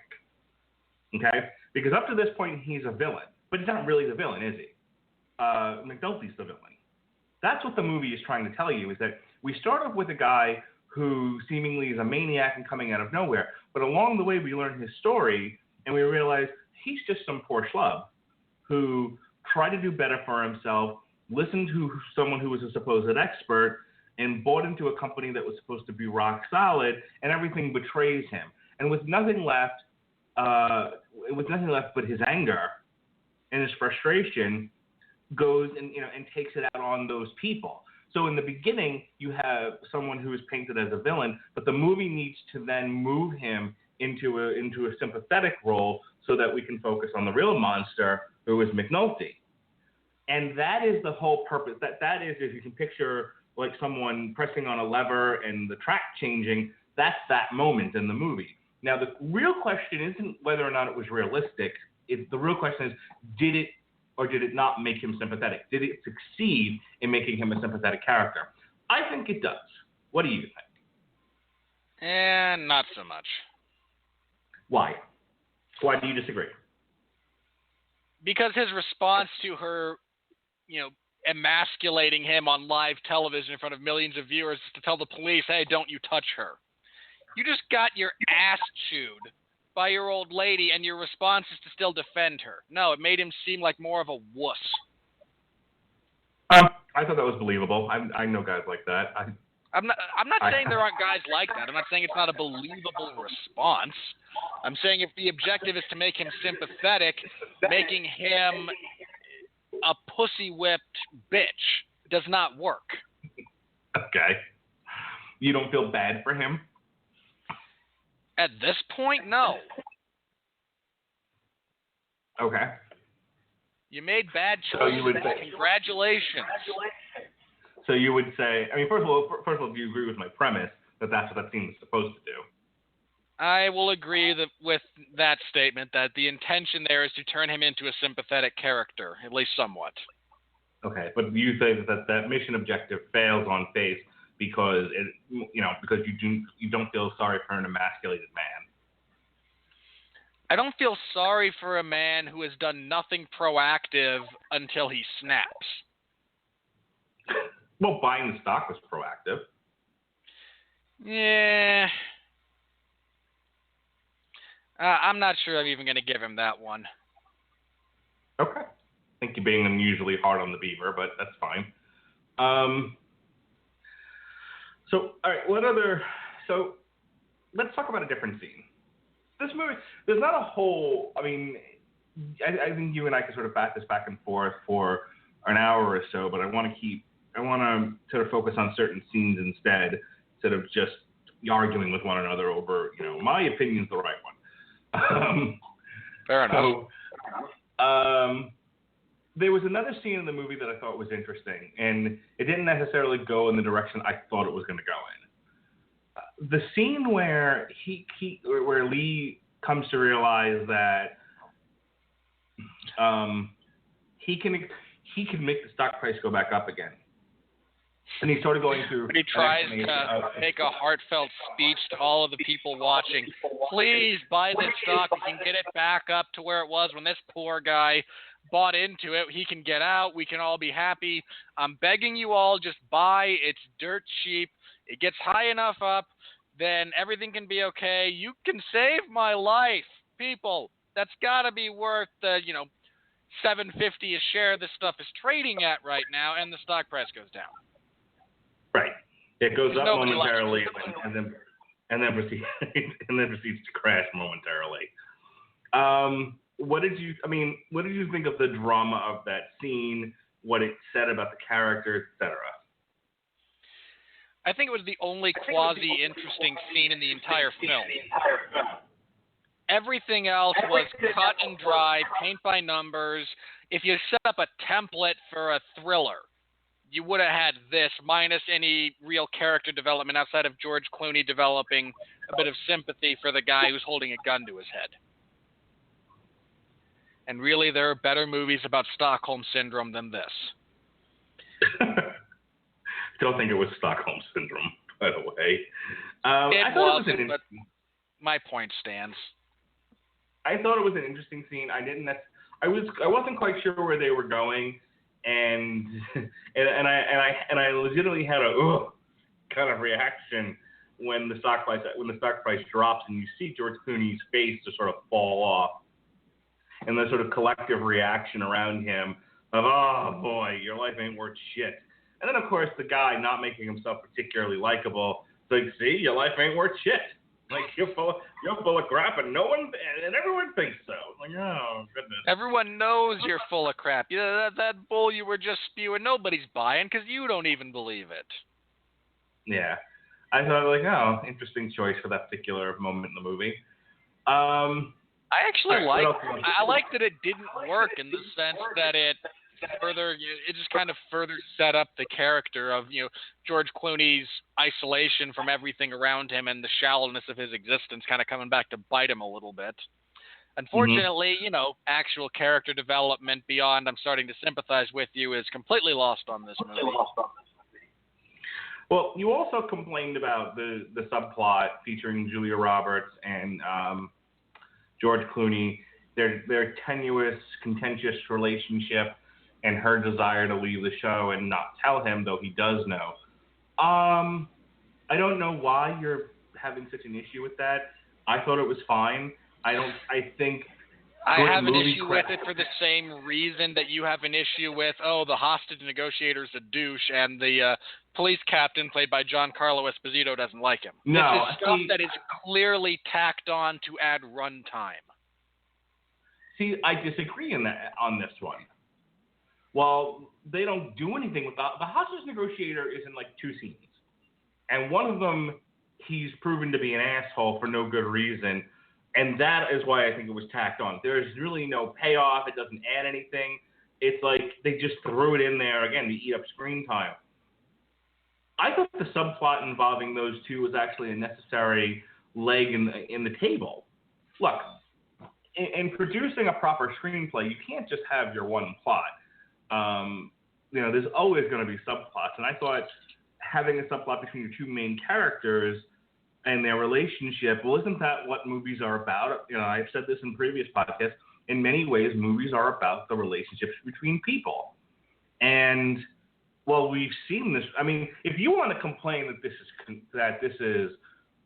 [SPEAKER 4] Okay? Because up to this point, he's a villain. But he's not really the villain, is he? McNulty's the villain. That's what the movie is trying to tell you, is that we start off with a guy who seemingly is a maniac and coming out of nowhere. But along the way, we learn his story, and we realize he's just some poor schlub who tried to do better for himself, listened to someone who was a supposed expert, and bought into a company that was supposed to be rock solid, and everything betrays him. And with nothing left but his anger and his frustration, goes and takes it out on those people. So in the beginning, you have someone who is painted as a villain, but the movie needs to then move him into a sympathetic role so that we can focus on the real monster, who is McNulty. And that is the whole purpose. That is, if you can picture like someone pressing on a lever and the track changing, that's that moment in the movie. Now, the real question isn't whether or not it was realistic. The real question is, did it or did it not make him sympathetic? Did it succeed in making him a sympathetic character? I think it does. What do you think?
[SPEAKER 3] Not so much.
[SPEAKER 4] Why? Why do you disagree?
[SPEAKER 3] Because his response to her, emasculating him on live television in front of millions of viewers is to tell the police, hey, don't you touch her. You just got your ass chewed by your old lady, and your response is to still defend her. No, it made him seem like more of a wuss.
[SPEAKER 4] I thought that was believable. I know guys like that.
[SPEAKER 3] I'm not saying there aren't guys like that. I'm not saying it's not a believable response. I'm saying if the objective is to make him sympathetic, making him a pussy-whipped bitch does not work.
[SPEAKER 4] Okay. You don't feel bad for him?
[SPEAKER 3] At this point, no.
[SPEAKER 4] Okay.
[SPEAKER 3] You made bad choices.
[SPEAKER 4] So you would say,
[SPEAKER 3] congratulations.
[SPEAKER 4] So you would say, I mean, first of all, do you agree with my premise that that's what that scene was supposed to do?
[SPEAKER 3] I will agree with that statement, that the intention there is to turn him into a sympathetic character, at least somewhat.
[SPEAKER 4] Okay, but you say that mission objective fails on face because because you don't feel sorry for an emasculated man.
[SPEAKER 3] I don't feel sorry for a man who has done nothing proactive until he snaps.
[SPEAKER 4] Well, buying the stock was proactive.
[SPEAKER 3] Yeah. I'm not sure I'm even going to give him that one.
[SPEAKER 4] Okay. I think you're being unusually hard on the beaver, but that's fine. So, all right, so let's talk about a different scene. This movie, there's not a whole, I mean, I think you and I can sort of bat this back and forth for an hour or so, but I want to sort of focus on certain scenes instead, instead of just arguing with one another over, my opinion's the right one.
[SPEAKER 3] Fair enough.
[SPEAKER 4] So, there was another scene in the movie that I thought was interesting, and it didn't necessarily go in the direction I thought it was going to go in. The scene where where Lee comes to realize that he can make the stock price go back up again. And he's sort of going through.
[SPEAKER 3] He tries to make a heartfelt speech to all of the people watching. Please buy this stock. We can get it back up to where it was when this poor guy bought into it. He can get out. We can all be happy. I'm begging you all, just buy. It's dirt cheap. It gets high enough up, then everything can be okay. You can save my life, people. That's got to be worth the, $7.50 a share this stuff is trading at right now, and the stock price goes down.
[SPEAKER 4] Right. It goes up
[SPEAKER 3] Nobody
[SPEAKER 4] momentarily and then proceeds to crash momentarily. What did you think of the drama of that scene, what it said about the characters, etc.?
[SPEAKER 3] I think it was the only quasi-interesting scene in the entire film. Everything else was cut and dry, paint by numbers. If you set up a template for a thriller, you would have had this minus any real character development outside of George Clooney developing a bit of sympathy for the guy who's holding a gun to his head. And really, there are better movies about Stockholm Syndrome than this.
[SPEAKER 4] Don't think it was Stockholm Syndrome, by the way.
[SPEAKER 3] It wasn't, but my point stands.
[SPEAKER 4] I thought it was an interesting scene. I wasn't quite sure where they were going, and I legitimately had a kind of reaction when the stock price drops and you see George Clooney's face just sort of fall off, and the sort of collective reaction around him of, oh boy, your life ain't worth shit. And then of course the guy not making himself particularly likable, it's like, see, your life ain't worth shit. Like you're full of crap, and everyone thinks so. Like, oh goodness.
[SPEAKER 3] Everyone knows you're full of crap. That bull you were just spewing, nobody's buying because you don't even believe it.
[SPEAKER 4] Yeah, I thought interesting choice for that particular moment in the movie.
[SPEAKER 3] I actually like that it didn't work in the sense that it it just kind of further set up the character of, George Clooney's isolation from everything around him and the shallowness of his existence kind of coming back to bite him a little bit. Unfortunately, actual character development beyond I'm starting to sympathize with you is completely lost on this movie.
[SPEAKER 4] Well, you also complained about the subplot featuring Julia Roberts and George Clooney, their tenuous, contentious relationship, and her desire to leave the show and not tell him, though he does know. I don't know why you're having such an issue with that. I thought it was fine. I have
[SPEAKER 3] an issue with it for the same reason that you have an issue with, the hostage negotiator's a douche and the police captain played by Giancarlo Esposito doesn't like him.
[SPEAKER 4] No,
[SPEAKER 3] this is stuff that is clearly tacked on to add runtime.
[SPEAKER 4] See, I disagree on this one. Well, they don't do anything with the hostage negotiator is in like 2 scenes. And one of them, he's proven to be an asshole for no good reason. And that is why I think it was tacked on. There's really no payoff. It doesn't add anything. It's like they just threw it in there, again, to eat up screen time. I thought the subplot involving those two was actually a necessary leg in the table. Look, in producing a proper screenplay, you can't just have your one plot. There's always going to be subplots. And I thought having a subplot between your 2 main characters and their relationship, well, isn't that what movies are about? I've said this in previous podcasts. In many ways, movies are about the relationships between people. And, well, we've seen this. I mean, if you want to complain that this is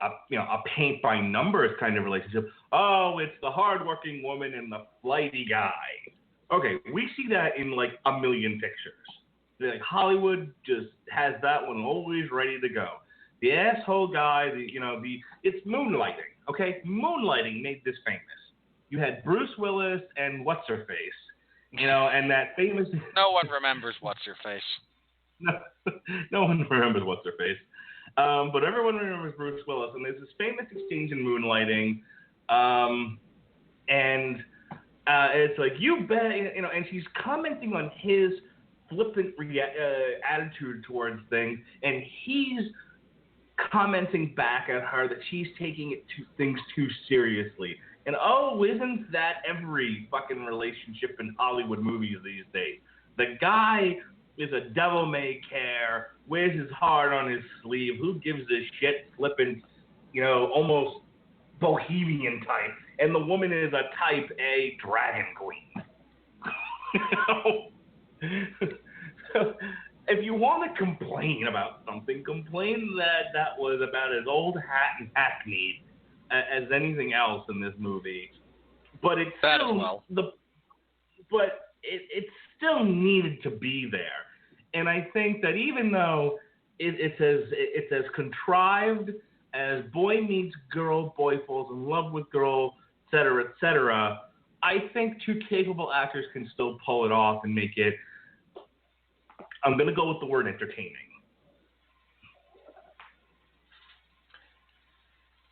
[SPEAKER 4] a paint by numbers kind of relationship, it's the hardworking woman and the flighty guy. Okay, we see that in like a million pictures. Like Hollywood just has that one always ready to go. The asshole guy, it's moonlighting. Okay, moonlighting made this famous. You had Bruce Willis and what's her face, and that famous.
[SPEAKER 3] No one remembers what's her face.
[SPEAKER 4] No one remembers what's her face. But everyone remembers Bruce Willis, and there's this famous exchange in Moonlighting, and it's like, you bet, and she's commenting on his flippant attitude towards things, and he's commenting back at her that she's taking things too seriously. And isn't that every fucking relationship in Hollywood movies these days? The guy is a devil-may-care, wears his heart on his sleeve, who gives a shit, flippant, almost bohemian type, and the woman is a type A dragon queen. So, if you want to complain about something, complain that was about as old hat and hackneyed as anything else in this movie. But it's still it still needed to be there. And I think that even though it's as contrived as boy meets girl, boy falls in love with girl, etc., I think 2 capable actors can still pull it off and make it, I'm going to go with the word entertaining.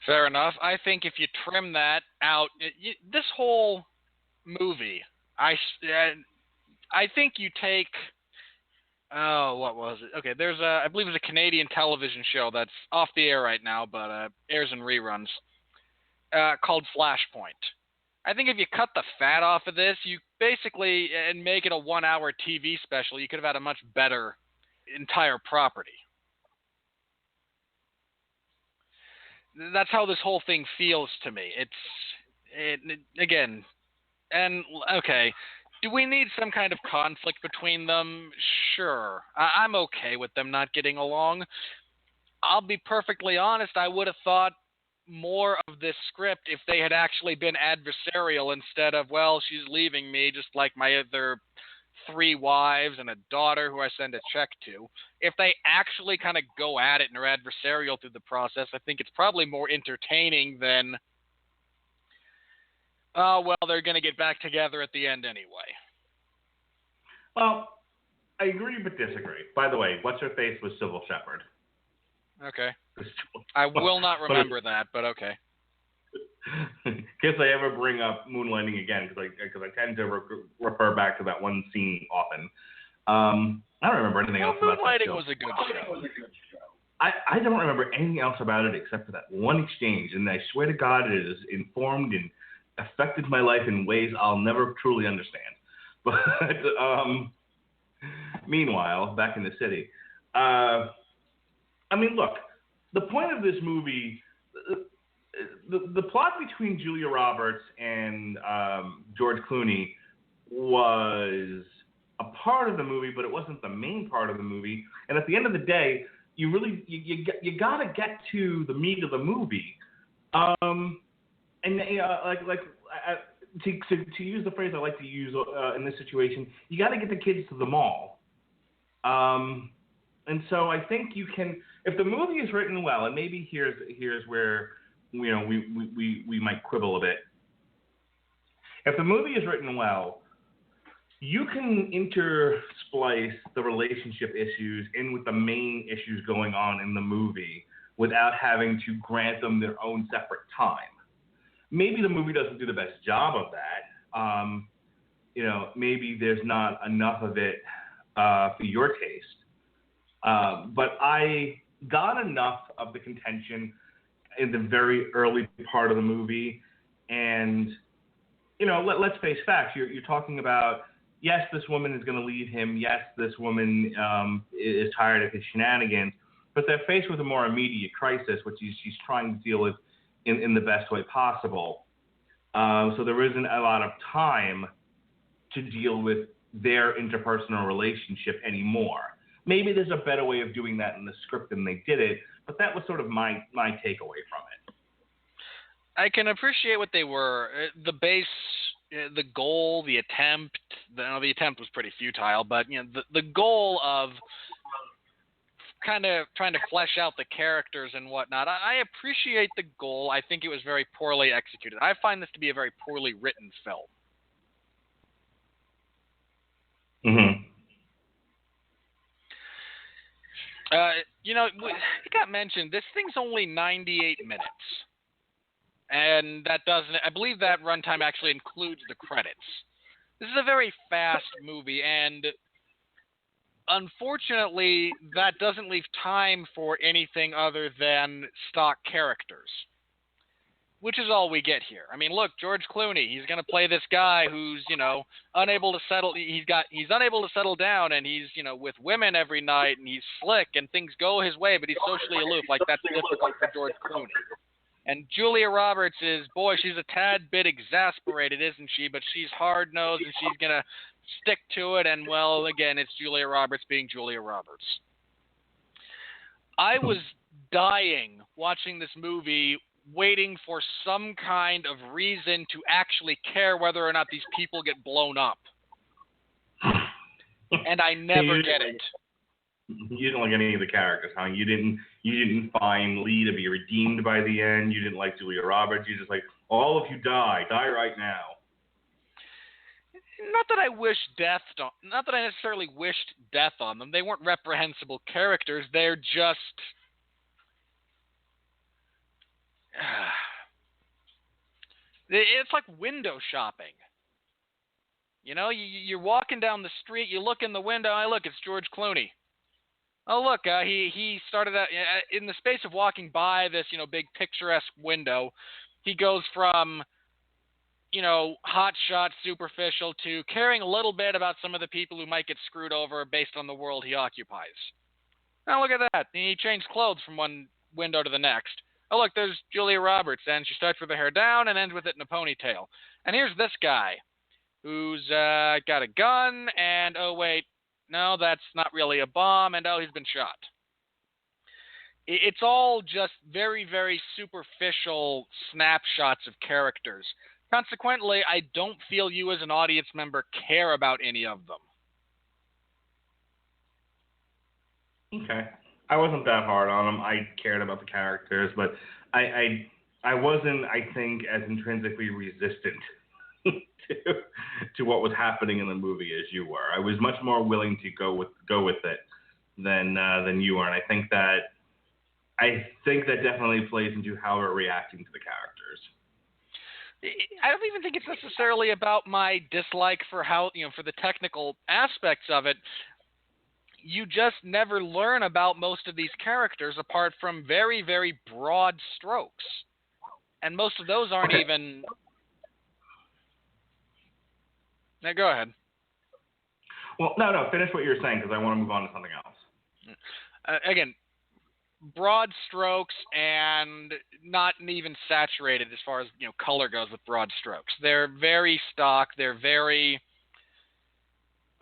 [SPEAKER 3] Fair enough. I think if you trim that out, this whole movie, I think you take, what was it? Okay, there's I believe it's a Canadian television show that's off the air right now, but airs in reruns, called Flashpoint. I think if you cut the fat off of this, you basically, and make it a 1-hour TV special, you could have had a much better entire property. That's how this whole thing feels to me. Again, and okay, do we need some kind of conflict between them? Sure. I'm okay with them not getting along. I'll be perfectly honest, I would have thought more of this script if they had actually been adversarial instead of, well, she's leaving me just like my other 3 wives and a daughter who I send a check to. If they actually kind of go at it and are adversarial through the process, I think it's probably more entertaining than, they're going to get back together at the end anyway.
[SPEAKER 4] Well, I agree but disagree. By the way, what's her face was Sybil Shepherd.
[SPEAKER 3] Okay. I will not remember that, but okay.
[SPEAKER 4] case I ever bring up Moonlighting again, because I tend to refer back to that one scene often. I don't remember anything else about that show.
[SPEAKER 3] Moonlighting was a good show.
[SPEAKER 4] I don't remember anything else about it except for that one exchange, and I swear to God it has informed and affected my life in ways I'll never truly understand. But meanwhile, back in the city, I mean, look, the point of this movie, the plot between Julia Roberts and George Clooney was a part of the movie, but it wasn't the main part of the movie. And at the end of the day, you gotta get to the meat of the movie. To use the phrase I like to use in this situation, you got to get the kids to the mall. And so I think you can, if the movie is written well, and maybe here's where we might quibble a bit. If the movie is written well, you can intersplice the relationship issues in with the main issues going on in the movie without having to grant them their own separate time. Maybe the movie doesn't do the best job of that. Maybe there's not enough of it for your taste. But I got enough of the contention in the very early part of the movie. And, let's face facts. You're talking about, yes, this woman is going to leave him. Yes, this woman is tired of his shenanigans. But they're faced with a more immediate crisis, which she's trying to deal with in the best way possible. So there isn't a lot of time to deal with their interpersonal relationship anymore. Maybe there's a better way of doing that in the script than they did it, but that was sort of my takeaway from it.
[SPEAKER 3] I can appreciate what they were. The base, the goal, the attempt. The attempt was pretty futile, but the goal of kind of trying to flesh out the characters and whatnot. I appreciate the goal. I think it was very poorly executed. I find this to be a very poorly written film.
[SPEAKER 4] Mm-hmm.
[SPEAKER 3] It got mentioned, this thing's only 98 minutes. And that doesn't, I believe that runtime actually includes the credits. This is a very fast movie, and unfortunately, that doesn't leave time for anything other than stock characters, which is all we get here. I mean, look, George Clooney, he's going to play this guy who's, unable to settle. He's unable to settle down, and he's, with women every night, and he's slick, and things go his way, but he's socially aloof. Like, that's difficult for George Clooney. And Julia Roberts is, boy, she's a tad bit exasperated, isn't she? But she's hard-nosed, and she's going to stick to it, and, well, again, it's Julia Roberts being Julia Roberts. I was dying watching this movie, waiting for some kind of reason to actually care whether or not these people get blown up. And I never get it.
[SPEAKER 4] You didn't like any of the characters, huh? You didn't find Lee to be redeemed by the end. You didn't like Julia Roberts. You just like, all of you die right now.
[SPEAKER 3] Not that I necessarily wished death on them. They weren't reprehensible characters. They're just it's like window shopping. You're walking down the street, you look in the window, look, it's George Clooney. Oh, look, he started out in the space of walking by this, big picturesque window. He goes from, hot shot, superficial to caring a little bit about some of the people who might get screwed over based on the world he occupies. Now look at that. He changed clothes from one window to the next. Oh, look, there's Julia Roberts, and she starts with her hair down and ends with it in a ponytail. And here's this guy who's got a gun, and, oh, wait, no, that's not really a bomb, and, oh, he's been shot. It's all just very, very superficial snapshots of characters. Consequently, I don't feel you as an audience member care about any of them.
[SPEAKER 4] Okay. I wasn't that hard on them. I cared about the characters, but I wasn't, I think, as intrinsically resistant to what was happening in the movie as you were. I was much more willing to go with it than you are, and I think that definitely plays into how we're reacting to the characters.
[SPEAKER 3] I don't even think it's necessarily about my dislike for how, for the technical aspects of it. You just never learn about most of these characters apart from very, very broad strokes. And most of those aren't even... Now, go ahead.
[SPEAKER 4] Well, no, finish what you're saying because I want to move on to something else.
[SPEAKER 3] Again, broad strokes and not even saturated as far as color goes with broad strokes. They're very stock. They're very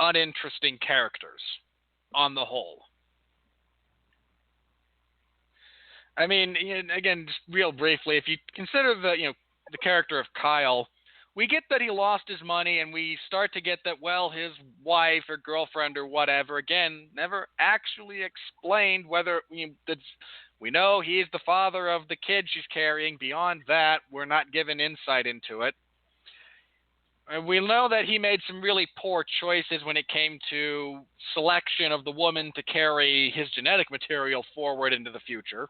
[SPEAKER 3] uninteresting characters on the whole. I mean, again, just real briefly, if you consider the character of Kyle, we get that he lost his money, and we start to get that, well, his wife or girlfriend or whatever, again, never actually explained whether we know he's the father of the kid she's carrying. Beyond that, we're not given insight into it. And we know that he made some really poor choices when it came to selection of the woman to carry his genetic material forward into the future.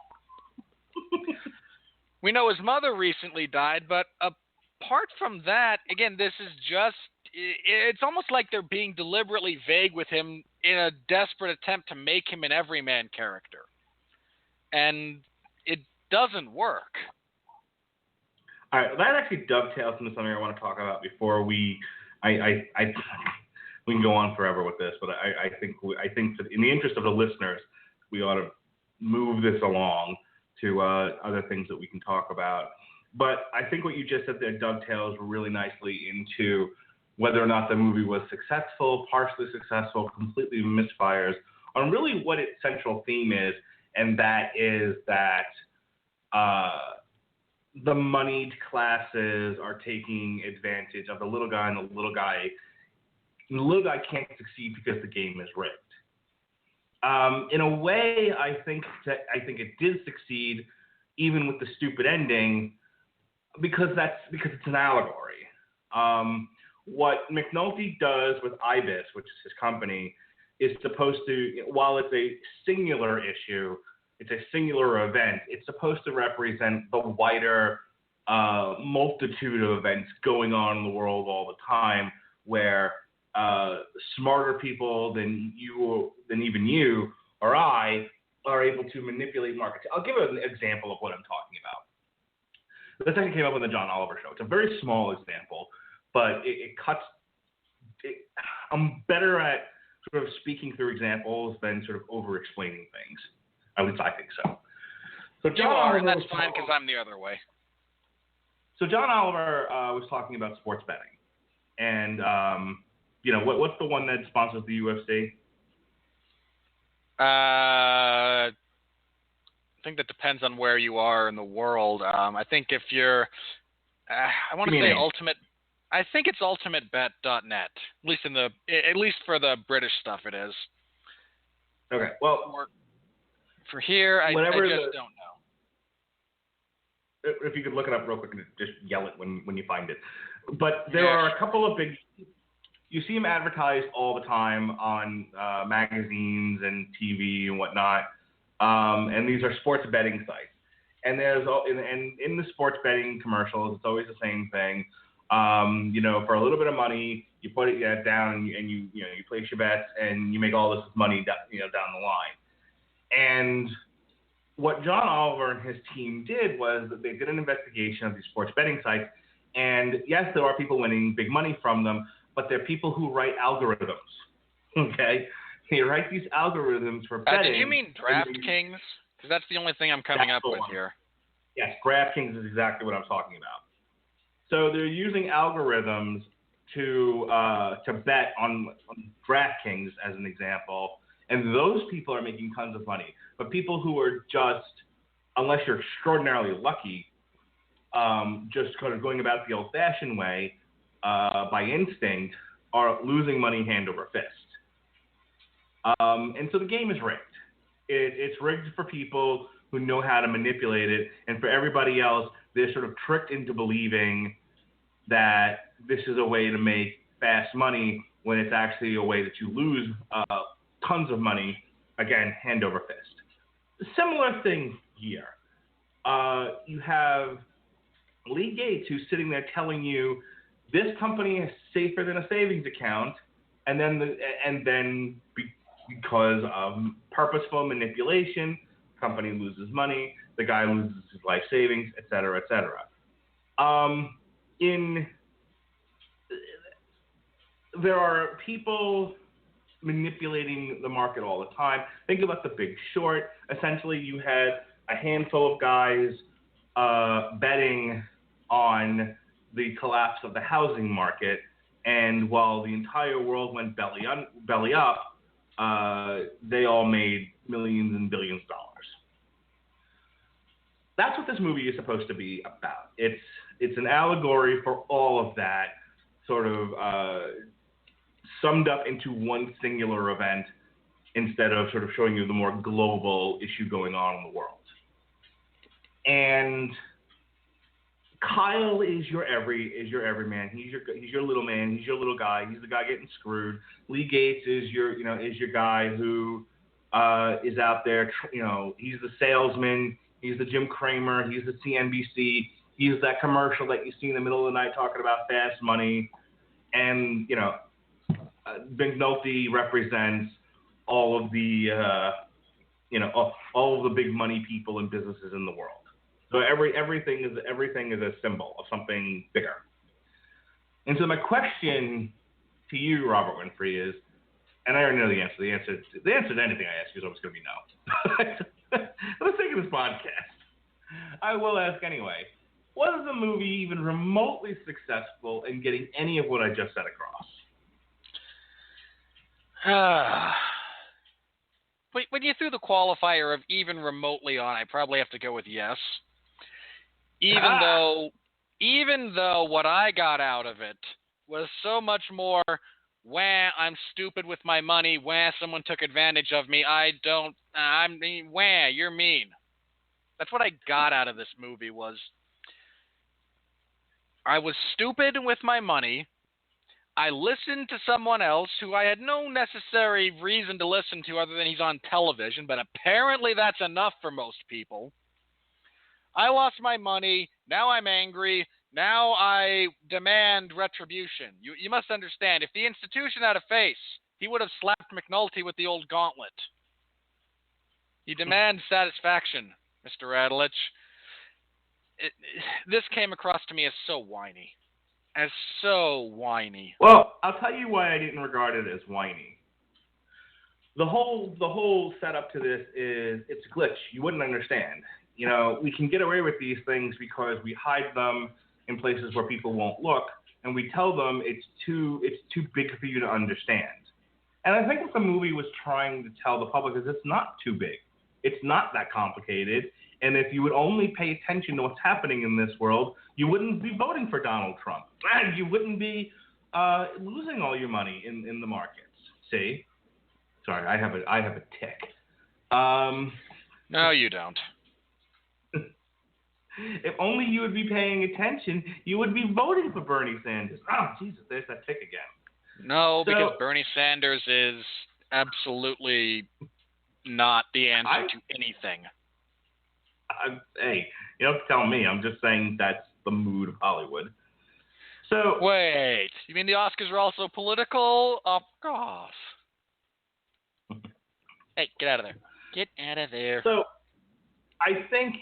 [SPEAKER 3] We know his mother recently died, but apart from that, again, this is just, it's almost like they're being deliberately vague with him in a desperate attempt to make him an everyman character. And it doesn't work.
[SPEAKER 4] All right, that actually dovetails into something I want to talk about before we can go on forever with this, but I think that in the interest of the listeners, we ought to move this along to other things that we can talk about. But I think what you just said there dovetails really nicely into whether or not the movie was successful, partially successful, completely misfires, on really what its central theme is, and that is that the moneyed classes are taking advantage of the little guy, and the little guy can't succeed because the game is rigged. In a way, I think it did succeed, even with the stupid ending, because it's an allegory. What McNulty does with IBIS, which is his company, is supposed to, while it's a singular issue, it's a singular event, it's supposed to represent the wider multitude of events going on in the world all the time, where smarter people than even you or I are able to manipulate markets. I'll give an example of what I'm talking about. This actually came up on the John Oliver show. It's a very small example, but it cuts. I'm better at sort of speaking through examples than sort of over-explaining things. At least I think so. So John Oliver,
[SPEAKER 3] and that's fine because I'm the other way.
[SPEAKER 4] So John Oliver was talking about sports betting, and what's the one that sponsors the UFC?
[SPEAKER 3] I think that depends on where you are in the world. I think if you're, I want to say Ultimate. I think it's ultimatebet.net. At least for the British stuff, it is.
[SPEAKER 4] Okay. Well,
[SPEAKER 3] for here, I just don't know.
[SPEAKER 4] If you could look it up real quick and just yell it when you find it. But there are a couple of big. You see them advertised all the time on magazines and TV and whatnot. And these are sports betting sites. And in the sports betting commercials, it's always the same thing. For a little bit of money, you put it down and you place your bets and you make all this money down the line. And what John Oliver and his team did was that they did an investigation of these sports betting sites. And yes, there are people winning big money from them, but they're people who write algorithms. Okay? They write these algorithms for betting.
[SPEAKER 3] Did you mean DraftKings? Because that's the only thing I'm coming up with here.
[SPEAKER 4] Yes, DraftKings is exactly what I'm talking about. So they're using algorithms to bet on DraftKings as an example, and those people are making tons of money. But people who are just, unless you're extraordinarily lucky, just kind of going about the old-fashioned way by instinct, are losing money hand over fist. And so the game is rigged. It's rigged for people who know how to manipulate it, and for everybody else, they're sort of tricked into believing that this is a way to make fast money when it's actually a way that you lose tons of money, again, hand over fist. Similar thing here. You have Lee Gates, who's sitting there telling you this company is safer than a savings account, and then because of purposeful manipulation, company loses money, the guy loses his life savings, et cetera, et cetera. There are people manipulating the market all the time. Think about The Big Short. Essentially, you had a handful of guys betting on the collapse of the housing market, and while the entire world went belly up, they all made millions and billions of dollars. That's what this movie is supposed to be about. It's an allegory for all of that, sort of summed up into one singular event instead of sort of showing you the more global issue going on in the world. And Kyle is your everyman. He's your little man. He's your little guy. He's the guy getting screwed. Lee Gates is your guy who is out there. He's the salesman. He's the Jim Cramer. He's the CNBC. He's that commercial that you see in the middle of the night talking about fast money. And McNulty represents all of the all of the big money people and businesses in the world. So everything is a symbol of something bigger. And so my question to you, Robert Winfree, is, and I already know the answer. The answer to anything I ask you is always going to be no. For the sake of this podcast, I will ask anyway. Was the movie even remotely successful in getting any of what I just said across?
[SPEAKER 3] When you threw the qualifier of even remotely on, I probably have to go with yes. Even though what I got out of it was so much more, wah, I'm stupid with my money, wah, someone took advantage of me, wah, you're mean. That's what I got out of this movie was, I was stupid with my money. I listened to someone else who I had no necessary reason to listen to other than he's on television, but apparently that's enough for most people. I lost my money. Now I'm angry. Now I demand retribution. You must understand, if the institution had a face, he would have slapped McNulty with the old gauntlet. He demands satisfaction, Mr. Radulich. This came across to me as so whiny.
[SPEAKER 4] Well, I'll tell you why I didn't regard it as whiny. The whole setup to this is it's a glitch. You wouldn't understand. We can get away with these things because we hide them in places where people won't look, and we tell them it's too big for you to understand. And I think what the movie was trying to tell the public is it's not too big. It's not that complicated. And if you would only pay attention to what's happening in this world, you wouldn't be voting for Donald Trump. And you wouldn't be losing all your money in the markets. See? Sorry, I have a tick.
[SPEAKER 3] No, you don't.
[SPEAKER 4] If only you would be paying attention, you would be voting for Bernie Sanders. Oh, Jesus, there's that tick again.
[SPEAKER 3] No, because Bernie Sanders is absolutely not the answer to anything.
[SPEAKER 4] Hey, you don't have to tell me. I'm just saying that's the mood of Hollywood. So
[SPEAKER 3] wait, you mean the Oscars are also political? Of course. Hey, get out of there. Get out of there.
[SPEAKER 4] So I think,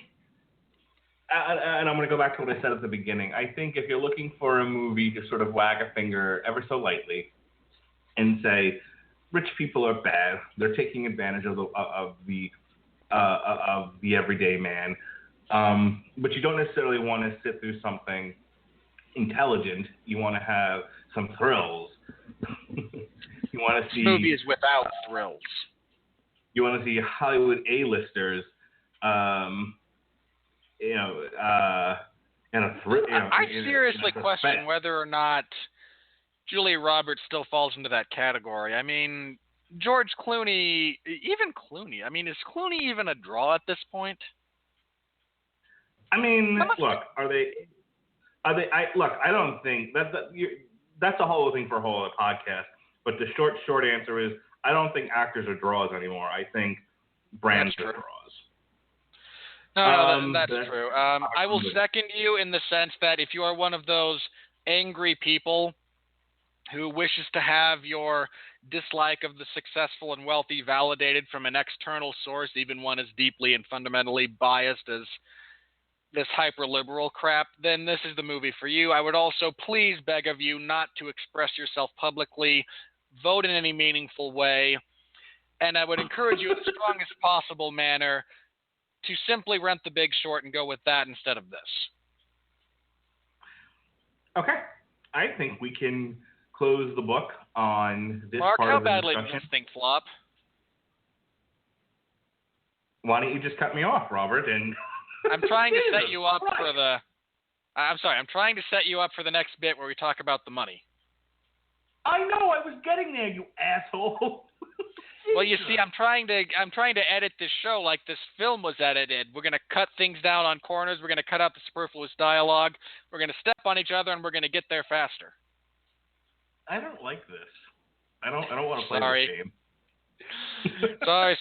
[SPEAKER 4] and I'm going to go back to what I said at the beginning. I think if you're looking for a movie to sort of wag a finger ever so lightly and say, rich people are bad, they're taking advantage of the everyday man, but you don't necessarily want to sit through something intelligent. You want to have some thrills. You want to see...
[SPEAKER 3] This movie is without thrills.
[SPEAKER 4] You want to see Hollywood A-listers, and a thrill.
[SPEAKER 3] I seriously question whether or not Julia Roberts still falls into that category. I mean, George Clooney, even Clooney. I mean, is Clooney even a draw at this point?
[SPEAKER 4] I mean, look, are they? I don't think that's a whole thing for a whole other podcast. But the short answer is, I don't think actors are draws anymore. I think brands are draws.
[SPEAKER 3] No, that's true. I will second you in the sense that if you are one of those angry people who wishes to have your dislike of the successful and wealthy validated from an external source, even one as deeply and fundamentally biased as this hyper-liberal crap, then this is the movie for you. I would also please beg of you not to express yourself publicly, vote in any meaningful way, and I would encourage you in the strongest possible manner to simply rent The Big Short and go with that instead of this.
[SPEAKER 4] Okay. I think we can close the book on this
[SPEAKER 3] Mark,
[SPEAKER 4] part
[SPEAKER 3] how
[SPEAKER 4] of the
[SPEAKER 3] badly
[SPEAKER 4] discussion.
[SPEAKER 3] did this thing flop?
[SPEAKER 4] Why don't you just cut me off, Robert? And
[SPEAKER 3] I'm trying to set you up for the... I'm trying to set you up for the next bit where we talk about the money.
[SPEAKER 4] I know, I was getting there, you asshole.
[SPEAKER 3] Well, you see, I'm trying to edit this show like this film was edited. We're going to cut things down on corners. We're going to cut out the superfluous dialogue. We're going to step on each other, and we're going to get there faster.
[SPEAKER 4] I don't like this. I don't want to play this game.
[SPEAKER 3] Sorry.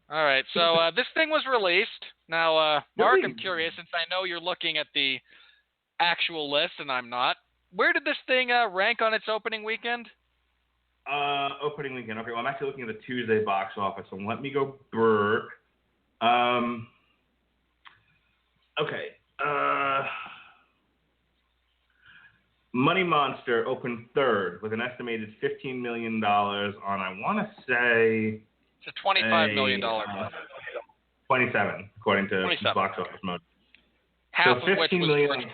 [SPEAKER 3] All right, so this thing was released. Now, Mark, I'm curious, since I know you're looking at the actual list and I'm not, where did this thing rank on its opening weekend?
[SPEAKER 4] Opening weekend. Okay, well, I'm actually looking at the Tuesday box office, so let me go Burke. Okay. Money Monster opened third with an estimated $15 million on, I want to say...
[SPEAKER 3] It's a $25 million movie.
[SPEAKER 4] 27, according to
[SPEAKER 3] 27.
[SPEAKER 4] box office mode.
[SPEAKER 3] Half
[SPEAKER 4] so
[SPEAKER 3] of which was
[SPEAKER 4] million,
[SPEAKER 3] George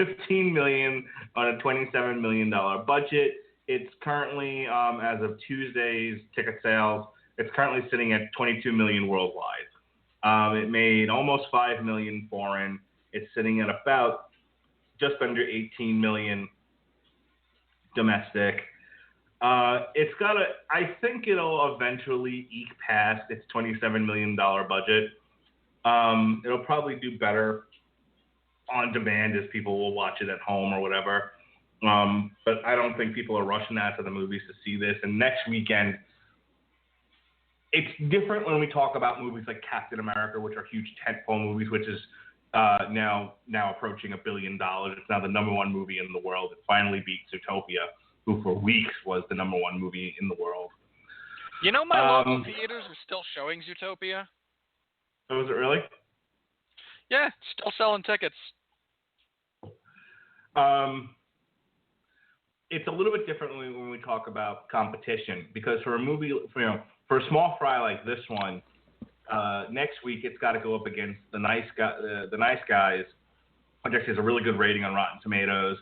[SPEAKER 3] Clooney's.
[SPEAKER 4] $15 million on a $27 million budget. It's currently, as of Tuesday's ticket sales, it's currently sitting at $22 million worldwide. It made almost $5 million foreign. It's sitting at about just under $18 million domestic. I think it'll eventually eke past its $27 million budget. It'll probably do better on demand as people will watch it at home or whatever. But I don't think people are rushing out to the movies to see this. And next weekend, it's different when we talk about movies like Captain America, which are huge tentpole movies, which is now approaching $1 billion. It's now the number one movie in the world. It finally beat Zootopia, who for weeks was the number one movie in the world.
[SPEAKER 3] You know, my local theaters are still showing Zootopia.
[SPEAKER 4] Oh, was it really?
[SPEAKER 3] Yeah, still selling tickets.
[SPEAKER 4] It's a little bit different when we talk about competition, because for a movie, for a small fry like this one, next week it's got to go up against The Nice Guys, which actually has a really good rating on Rotten Tomatoes.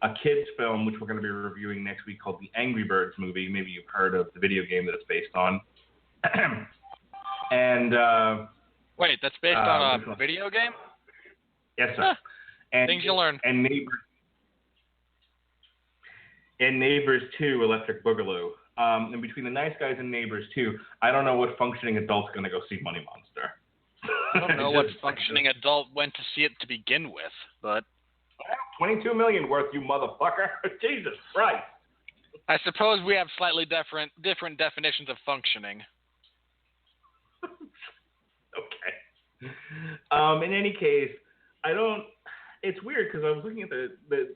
[SPEAKER 4] A kids film, which we're going to be reviewing next week, called The Angry Birds movie. Maybe you've heard of the video game that it's based on. And
[SPEAKER 3] wait, that's based on a video game?
[SPEAKER 4] Yes, sir. And,
[SPEAKER 3] things you learn.
[SPEAKER 4] And Neighbors 2, Electric Boogaloo. And between The Nice Guys and Neighbors 2, I don't know what functioning adult's going to go see Money Monster.
[SPEAKER 3] I don't know what functioning adult went to see it to begin with, but...
[SPEAKER 4] $22 million worth, you motherfucker. Jesus Christ.
[SPEAKER 3] I suppose we have slightly different definitions of functioning.
[SPEAKER 4] Okay. In any case, it's weird because I was looking at the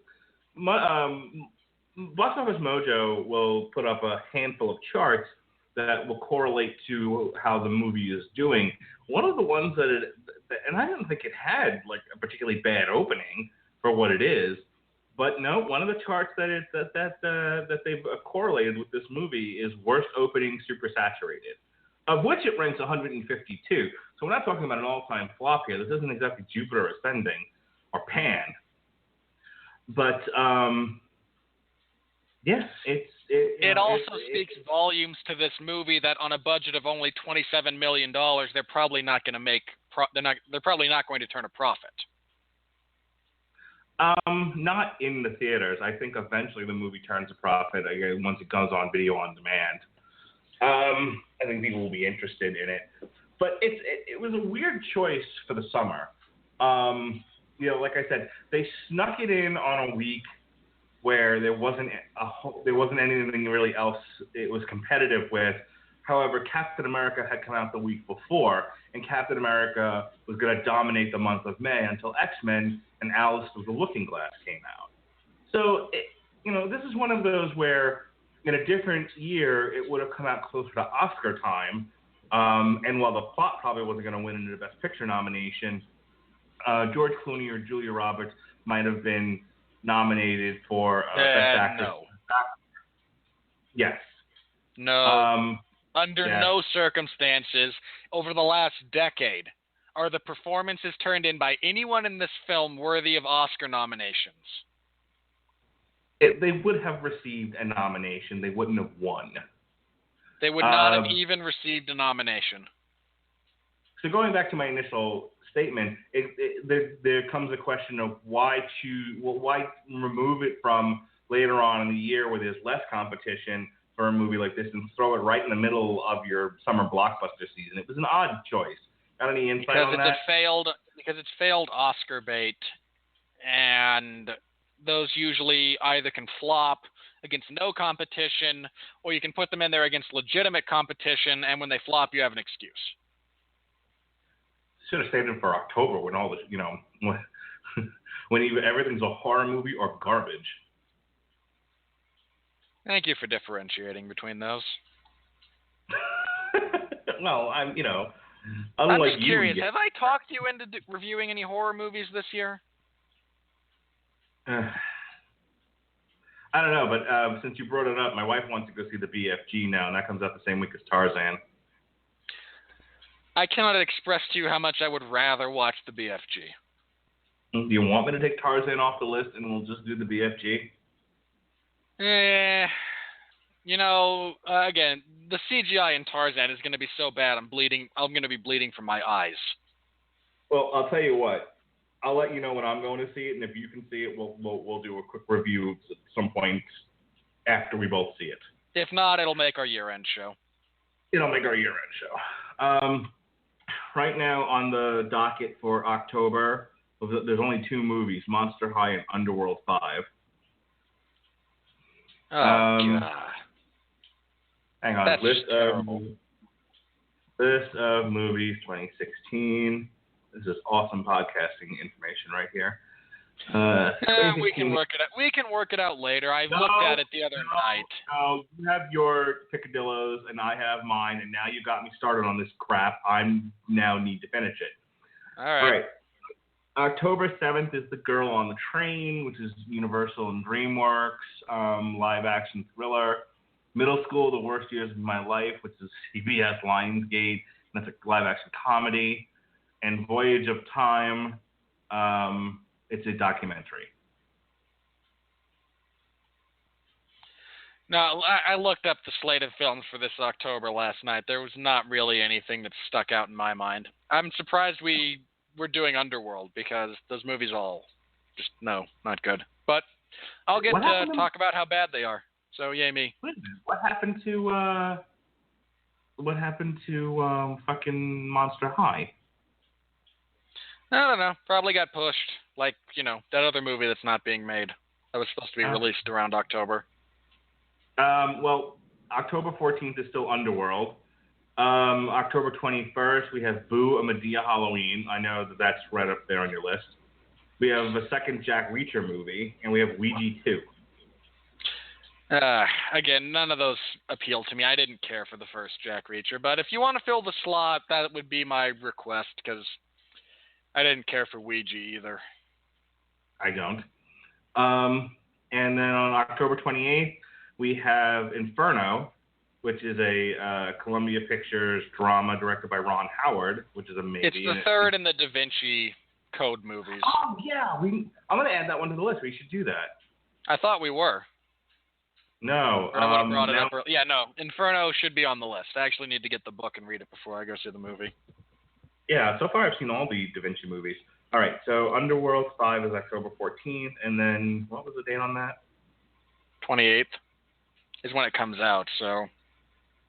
[SPEAKER 4] Box Office Mojo will put up a handful of charts that will correlate to how the movie is doing. One of the ones and I didn't think it had like a particularly bad opening for what it is, but no, one of the charts that they've correlated with this movie is worst opening supersaturated, of which it ranks 152. So we're not talking about an all-time flop here. This isn't exactly Jupiter Ascending or Pan, but yes, it
[SPEAKER 3] also speaks volumes to this movie that on a budget of only $27 million, they're probably not going to make. They're probably not going to turn a profit.
[SPEAKER 4] Not in the theaters. I think eventually the movie turns a profit again once it goes on video on demand. I think people will be interested in it. But it was a weird choice for the summer. Like I said, they snuck it in on a week where there wasn't anything really else it was competitive with. However, Captain America had come out the week before, and Captain America was going to dominate the month of May until X-Men and Alice of the Looking Glass came out. So, this is one of those where in a different year, it would have come out closer to Oscar time. And while the plot probably wasn't going to win into the Best Picture nomination, George Clooney or Julia Roberts might have been nominated for Best Actress.
[SPEAKER 3] No.
[SPEAKER 4] Yes.
[SPEAKER 3] No. Under no circumstances over the last decade are the performances turned in by anyone in this film worthy of Oscar nominations.
[SPEAKER 4] They would have received a nomination. They wouldn't have won.
[SPEAKER 3] They would not have even received a nomination.
[SPEAKER 4] So going back to my initial statement, there comes a question of why remove it from later on in the year where there's less competition for a movie like this and throw it right in the middle of your summer blockbuster season. It was an odd choice. Got any insight on that? Because
[SPEAKER 3] it's failed Oscar bait, and those usually either can flop against no competition, or you can put them in there against legitimate competition, and when they flop, you have an excuse.
[SPEAKER 4] Should have saved it for October when all this, when everything's a horror movie or garbage.
[SPEAKER 3] Thank you for differentiating between those.
[SPEAKER 4] Well, I'm
[SPEAKER 3] just curious. Have I talked you into reviewing any horror movies this year?
[SPEAKER 4] I don't know, but since you brought it up, my wife wants to go see the BFG now, and that comes out the same week as Tarzan.
[SPEAKER 3] I cannot express to you how much I would rather watch the BFG.
[SPEAKER 4] Do you want me to take Tarzan off the list and we'll just do the BFG?
[SPEAKER 3] Again, the CGI in Tarzan is going to be so bad I'm going to be bleeding from my eyes.
[SPEAKER 4] Well, I'll tell you what. I'll let you know when I'm going to see it, and if you can see it, we'll do a quick review at some point after we both see it.
[SPEAKER 3] If not, it'll make our year-end show.
[SPEAKER 4] It'll make our year-end show. Right now on the docket for October, there's only 2 movies, Monster High and Underworld 5.
[SPEAKER 3] Oh, God.
[SPEAKER 4] Hang on.
[SPEAKER 3] That's terrible.
[SPEAKER 4] List of movies 2016. This is awesome podcasting information right here.
[SPEAKER 3] We can work it out. We can work it out later. I looked at it the other night.
[SPEAKER 4] No, you have your picadillos and I have mine, and now you got me started on this crap. I now need to finish it.
[SPEAKER 3] All right.
[SPEAKER 4] October 7th is The Girl on the Train, which is Universal and DreamWorks, live-action thriller. Middle School, The Worst Years of My Life, which is CBS Lionsgate, and that's a live-action comedy. And Voyage of Time, it's a documentary.
[SPEAKER 3] Now, I looked up the slate of films for this October last night. There was not really anything that stuck out in my mind. I'm surprised we're doing Underworld because those movies all just, no, not good. But I'll get to talk about how bad they are. So, yay me.
[SPEAKER 4] Wait a minute. What happened to fucking Monster High?
[SPEAKER 3] I don't know. Probably got pushed. Like, that other movie that's not being made. That was supposed to be released around October.
[SPEAKER 4] Well, October 14th is still Underworld. October 21st, we have Boo, A Medea Halloween. I know that's right up there on your list. We have a second Jack Reacher movie, and we have Ouija 2.
[SPEAKER 3] Again, none of those appeal to me. I didn't care for the first Jack Reacher, but if you want to fill the slot, that would be my request, because I didn't care for Ouija either.
[SPEAKER 4] I don't. And then on October 28th, we have Inferno, which is a Columbia Pictures drama directed by Ron Howard, which is amazing.
[SPEAKER 3] It's the third in the Da Vinci Code movies.
[SPEAKER 4] Oh, yeah. I'm going to add that one to the list. We should do that.
[SPEAKER 3] I thought we were.
[SPEAKER 4] No.
[SPEAKER 3] I would have brought it up. Yeah, no. Inferno should be on the list. I actually need to get the book and read it before I go see the movie. Yeah,
[SPEAKER 4] so far I've seen all the Da Vinci movies. All right, so Underworld 5 is October 14th, and then what was the date on that?
[SPEAKER 3] 28th is when it comes out, so.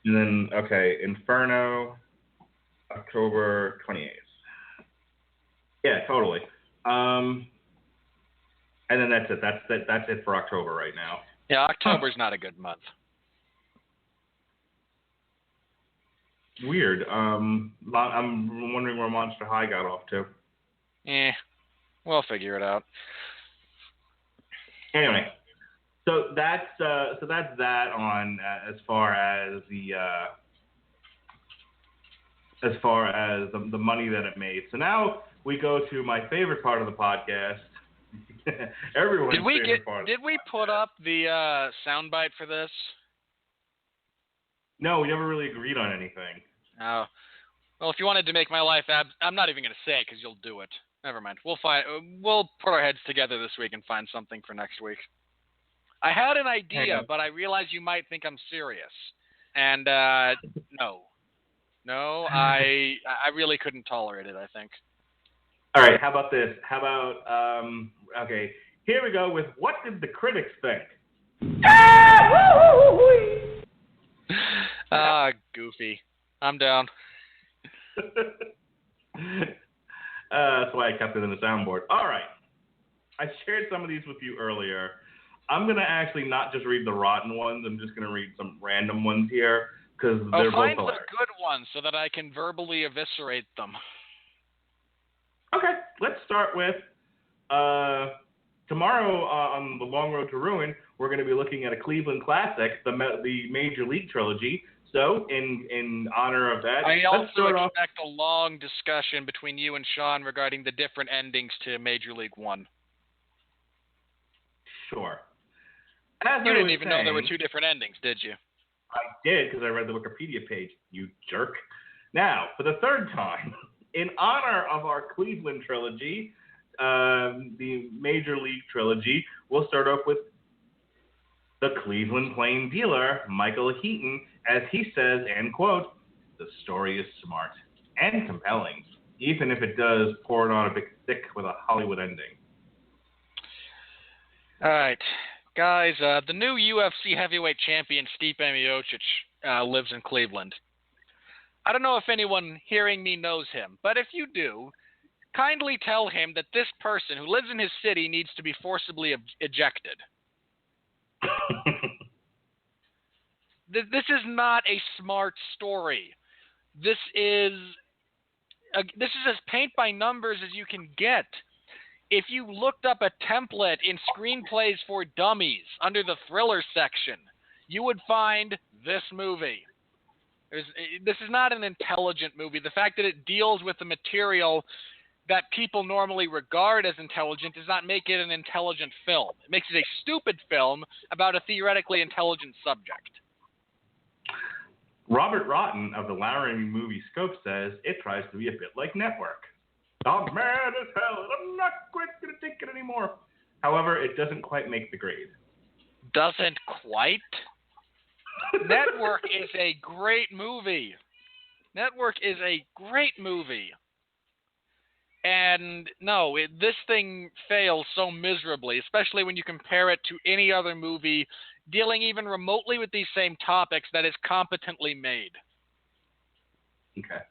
[SPEAKER 4] And then, okay, Inferno, October 28th. Yeah, totally. And then that's it. That's it for October right now.
[SPEAKER 3] Yeah, October's not a good month.
[SPEAKER 4] Weird. I'm wondering where Monster High got off to.
[SPEAKER 3] We'll figure it out.
[SPEAKER 4] Anyway, so that's that on as far as the money that it made. So now we go to my favorite part of the podcast. Everyone's favorite part.
[SPEAKER 3] Did we put up the soundbite for this?
[SPEAKER 4] No, we never really agreed on anything.
[SPEAKER 3] Oh. Well, if you wanted to make my life I'm not even going to say it because you'll do it. Never mind. We'll put our heads together this week and find something for next week. I had an idea, but I realized you might think I'm serious. And no, I really couldn't tolerate it, I think.
[SPEAKER 4] All right, how about this? How about, okay, here we go with what did the critics think?
[SPEAKER 3] Goofy. I'm down.
[SPEAKER 4] That's why I kept it in the soundboard. All right. I shared some of these with you earlier. I'm going to actually not just read the rotten ones. I'm just going to read some random ones here because they're both
[SPEAKER 3] find the
[SPEAKER 4] hilarious.
[SPEAKER 3] good ones so that I can verbally eviscerate them.
[SPEAKER 4] Okay. Let's start with tomorrow on The Long Road to Ruin, we're going to be looking at a Cleveland classic, the Major League trilogy. So, in honor of that,
[SPEAKER 3] I
[SPEAKER 4] let's
[SPEAKER 3] also
[SPEAKER 4] start
[SPEAKER 3] expect a long discussion between you and Sean regarding the different endings to Major League One.
[SPEAKER 4] Sure.
[SPEAKER 3] You didn't even know there were two different endings, did you?
[SPEAKER 4] I did, because I read the Wikipedia page, you jerk. Now, for the third time, in honor of our Cleveland trilogy, the Major League trilogy, we'll start off with the Cleveland Plain Dealer, Michael Heaton, as he says, and quote, the story is smart and compelling, even if it does pour it on a bit thick with a Hollywood ending.
[SPEAKER 3] All right. Guys, the new UFC heavyweight champion, Stipe Miocic, lives in Cleveland. I don't know if anyone hearing me knows him, but if you do, kindly tell him that this person who lives in his city needs to be forcibly ejected. This is not a smart story. This is as paint by numbers as you can get. If you looked up a template in Screenplays for Dummies under the thriller section, you would find this movie. This is not an intelligent movie. The fact that it deals with the material that people normally regard as intelligent does not make it an intelligent film. It makes it a stupid film about a theoretically intelligent subject.
[SPEAKER 4] Robert Rotten of the Laramie Movie Scope says it tries to be a bit like Network. I'm mad as hell, and I'm not quite going to take it anymore. However, it doesn't quite make the grade.
[SPEAKER 3] Doesn't quite? Network is a great movie. Network is a great movie. And no, this thing fails so miserably, especially when you compare it to any other movie dealing even remotely with these same topics that is competently made.
[SPEAKER 4] Okay.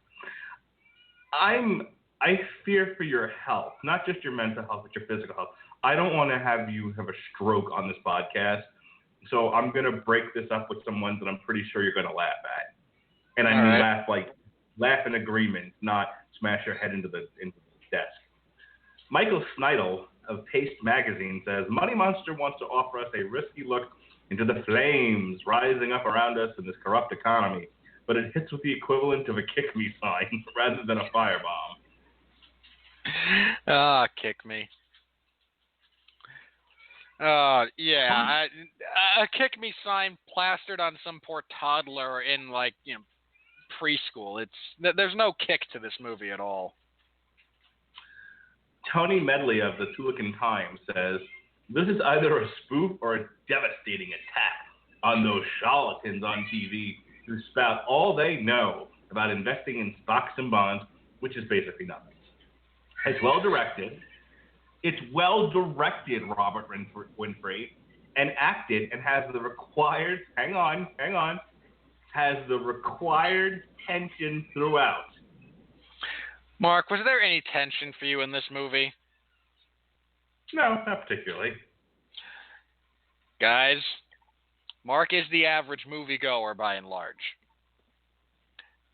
[SPEAKER 4] I fear for your health, not just your mental health, but your physical health. I don't want to have you have a stroke on this podcast, so I'm going to break this up with some ones that I'm pretty sure you're going to laugh at. And I mean laugh in agreement, not smash your head into the desk. Michael Sneidel of Taste Magazine says, Money Monster wants to offer us a risky look into the flames rising up around us in this corrupt economy, but it hits with the equivalent of a kick-me sign rather than a firebomb.
[SPEAKER 3] Kick me. Yeah, a kick me sign plastered on some poor toddler in preschool. There's no kick to this movie at all.
[SPEAKER 4] Tony Medley of the Tulican Times says, this is either a spoof or a devastating attack on those charlatans on TV who spout all they know about investing in stocks and bonds, which is basically nothing. It's well directed, Robert Winfree, and acted and has the required, has the required tension throughout.
[SPEAKER 3] Mark, was there any tension for you in this movie?
[SPEAKER 4] No, not particularly.
[SPEAKER 3] Guys, Mark is the average moviegoer by and large.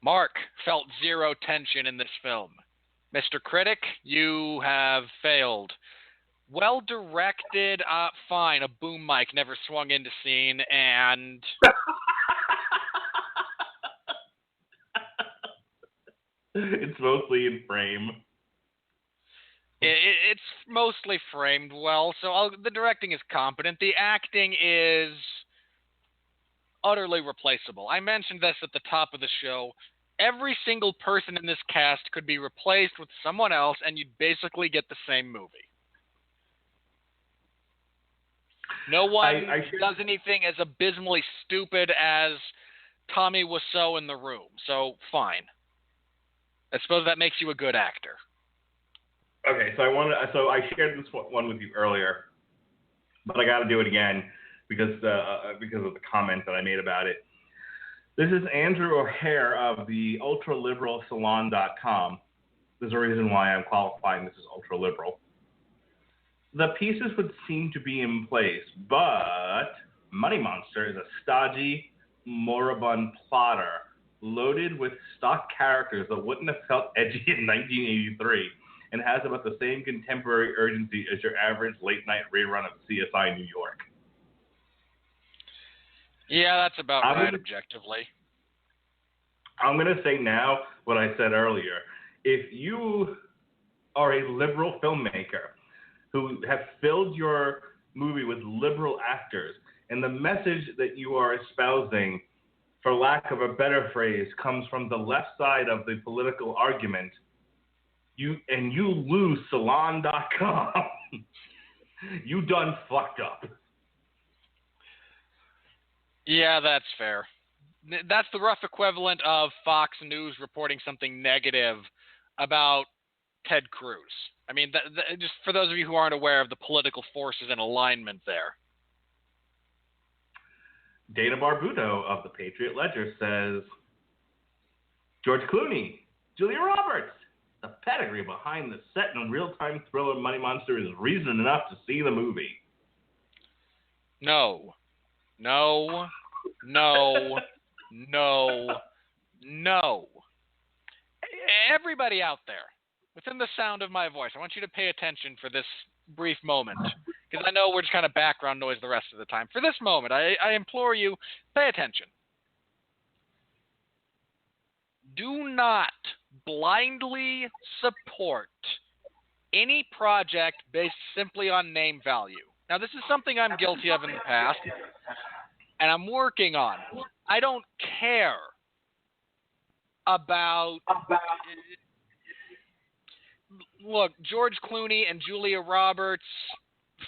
[SPEAKER 3] Mark felt zero tension in this film. Mr. Critic, you have failed. Well directed, fine. A boom mic never swung into scene, and
[SPEAKER 4] it's mostly in frame.
[SPEAKER 3] it's mostly framed well, so the directing is competent. The acting is utterly replaceable. I mentioned this at the top of the show. Every single person in this cast could be replaced with someone else, and you'd basically get the same movie. No one does anything as abysmally stupid as Tommy Wiseau in The Room, so fine. I suppose that makes you a good actor.
[SPEAKER 4] Okay, so I shared this one with you earlier, but I got to do it again because of the comment that I made about it. This is Andrew O'Hare of the ultraliberalsalon.com. There's a reason why I'm qualifying this as ultraliberal. The pieces would seem to be in place, but Money Monster is a stodgy, moribund plotter loaded with stock characters that wouldn't have felt edgy in 1983 and has about the same contemporary urgency as your average late-night rerun of CSI New York.
[SPEAKER 3] Yeah, that's about right, objectively.
[SPEAKER 4] I'm going to say now what I said earlier. If you are a liberal filmmaker who have filled your movie with liberal actors, and the message that you are espousing, for lack of a better phrase, comes from the left side of the political argument, you lose Salon.com, you done fucked up.
[SPEAKER 3] Yeah, that's fair. That's the rough equivalent of Fox News reporting something negative about Ted Cruz. I mean, just for those of you who aren't aware of the political forces in alignment there.
[SPEAKER 4] Dana Barbuto of the Patriot Ledger says, George Clooney, Julia Roberts, the pedigree behind the set and real-time thriller Money Monster is reason enough to see the movie.
[SPEAKER 3] No. Everybody out there, within the sound of my voice, I want you to pay attention for this brief moment, because I know we're just kind of background noise the rest of the time. For this moment, I implore you, pay attention. Do not blindly support any project based simply on name value. Now, this is something I'm guilty of in the past, and I'm working on. I don't care about... Look, George Clooney and Julia Roberts,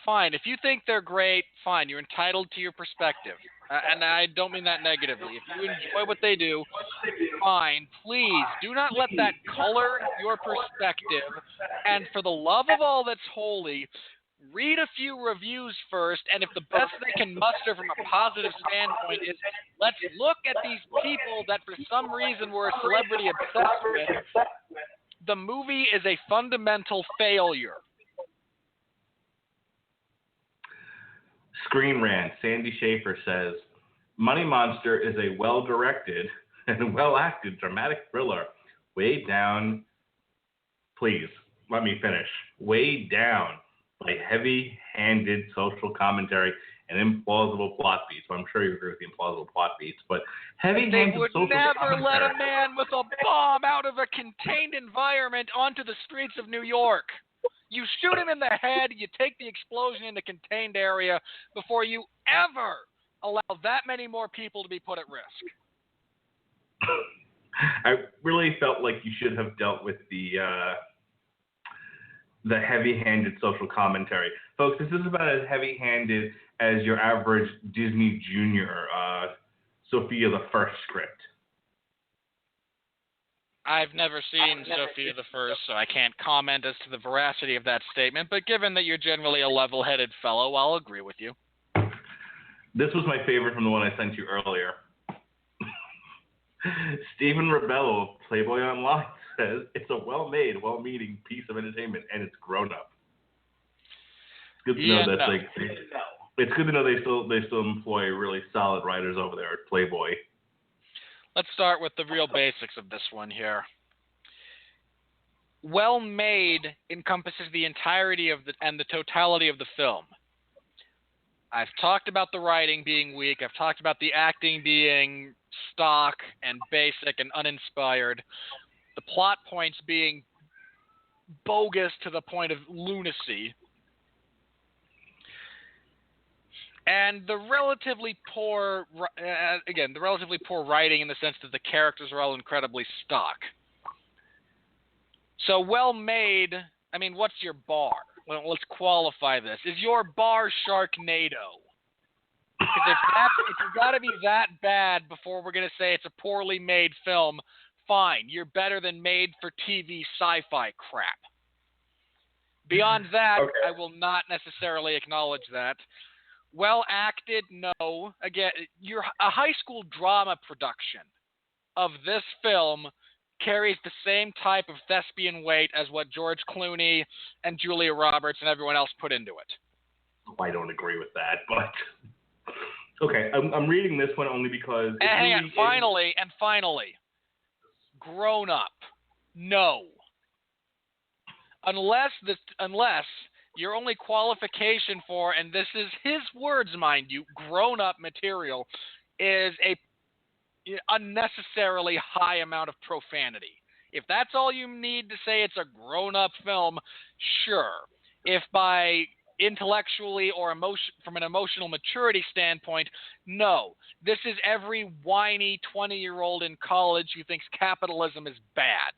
[SPEAKER 3] fine. If you think they're great, fine. You're entitled to your perspective. And I don't mean that negatively. If you enjoy what they do, fine. Please do not let that color your perspective. And for the love of all that's holy, read a few reviews first, and if the best they can muster from a positive standpoint is, let's look at these people that for some reason we're a celebrity obsessed with, the movie is a fundamental failure.
[SPEAKER 4] Screen Rant, Sandy Schaefer says, Money Monster is a well-directed and well-acted dramatic thriller weighed down, please, let me finish, weighed down by heavy-handed social commentary and implausible plot beats. Well, I'm sure you agree with the implausible plot beats, but heavy-handed social commentary. They would
[SPEAKER 3] never let a man with a bomb out of a contained environment onto the streets of New York. You shoot him in the head, you take the explosion in the contained area before you ever allow that many more people to be put at risk.
[SPEAKER 4] I really felt like you should have dealt with the heavy-handed social commentary. Folks, this is about as heavy-handed as your average Disney Junior Sophia the First script.
[SPEAKER 3] I've never seen Sophia the First, so I can't comment as to the veracity of that statement, but given that you're generally a level-headed fellow, I'll agree with you.
[SPEAKER 4] This was my favorite from the one I sent you earlier. Stephen Rebello of Playboy Online says, it's a well-made, well-meaning piece of entertainment, and it's grown-up. Good to know that it's good to know they still employ really solid writers over there at Playboy.
[SPEAKER 3] Let's start with the real basics of this one here. Well made encompasses the entirety of the totality of the film. I've talked about the writing being weak. I've talked about the acting being stock and basic and uninspired. The plot points being bogus to the point of lunacy. And the relatively poor writing in the sense that the characters are all incredibly stock. So well made, I mean, what's your bar? Well, let's qualify this. Is your bar Sharknado? Because if you've got to be that bad before we're going to say it's a poorly made film, fine. You're better than made-for-TV sci-fi crap. Beyond that,
[SPEAKER 4] Okay.
[SPEAKER 3] I will not necessarily acknowledge that. Well acted, no. Again, a high school drama production of this film carries the same type of thespian weight as what George Clooney and Julia Roberts and everyone else put into it.
[SPEAKER 4] I don't agree with that, but okay. I'm reading this one only because.
[SPEAKER 3] And hang on, finally, Grown Up, no. Unless your only qualification for, and this is his words, mind you, grown-up material is a unnecessarily high amount of profanity. If that's all you need to say it's a grown-up film, sure. If by intellectually or from an emotional maturity standpoint, no. This is every whiny 20-year-old in college who thinks capitalism is bad.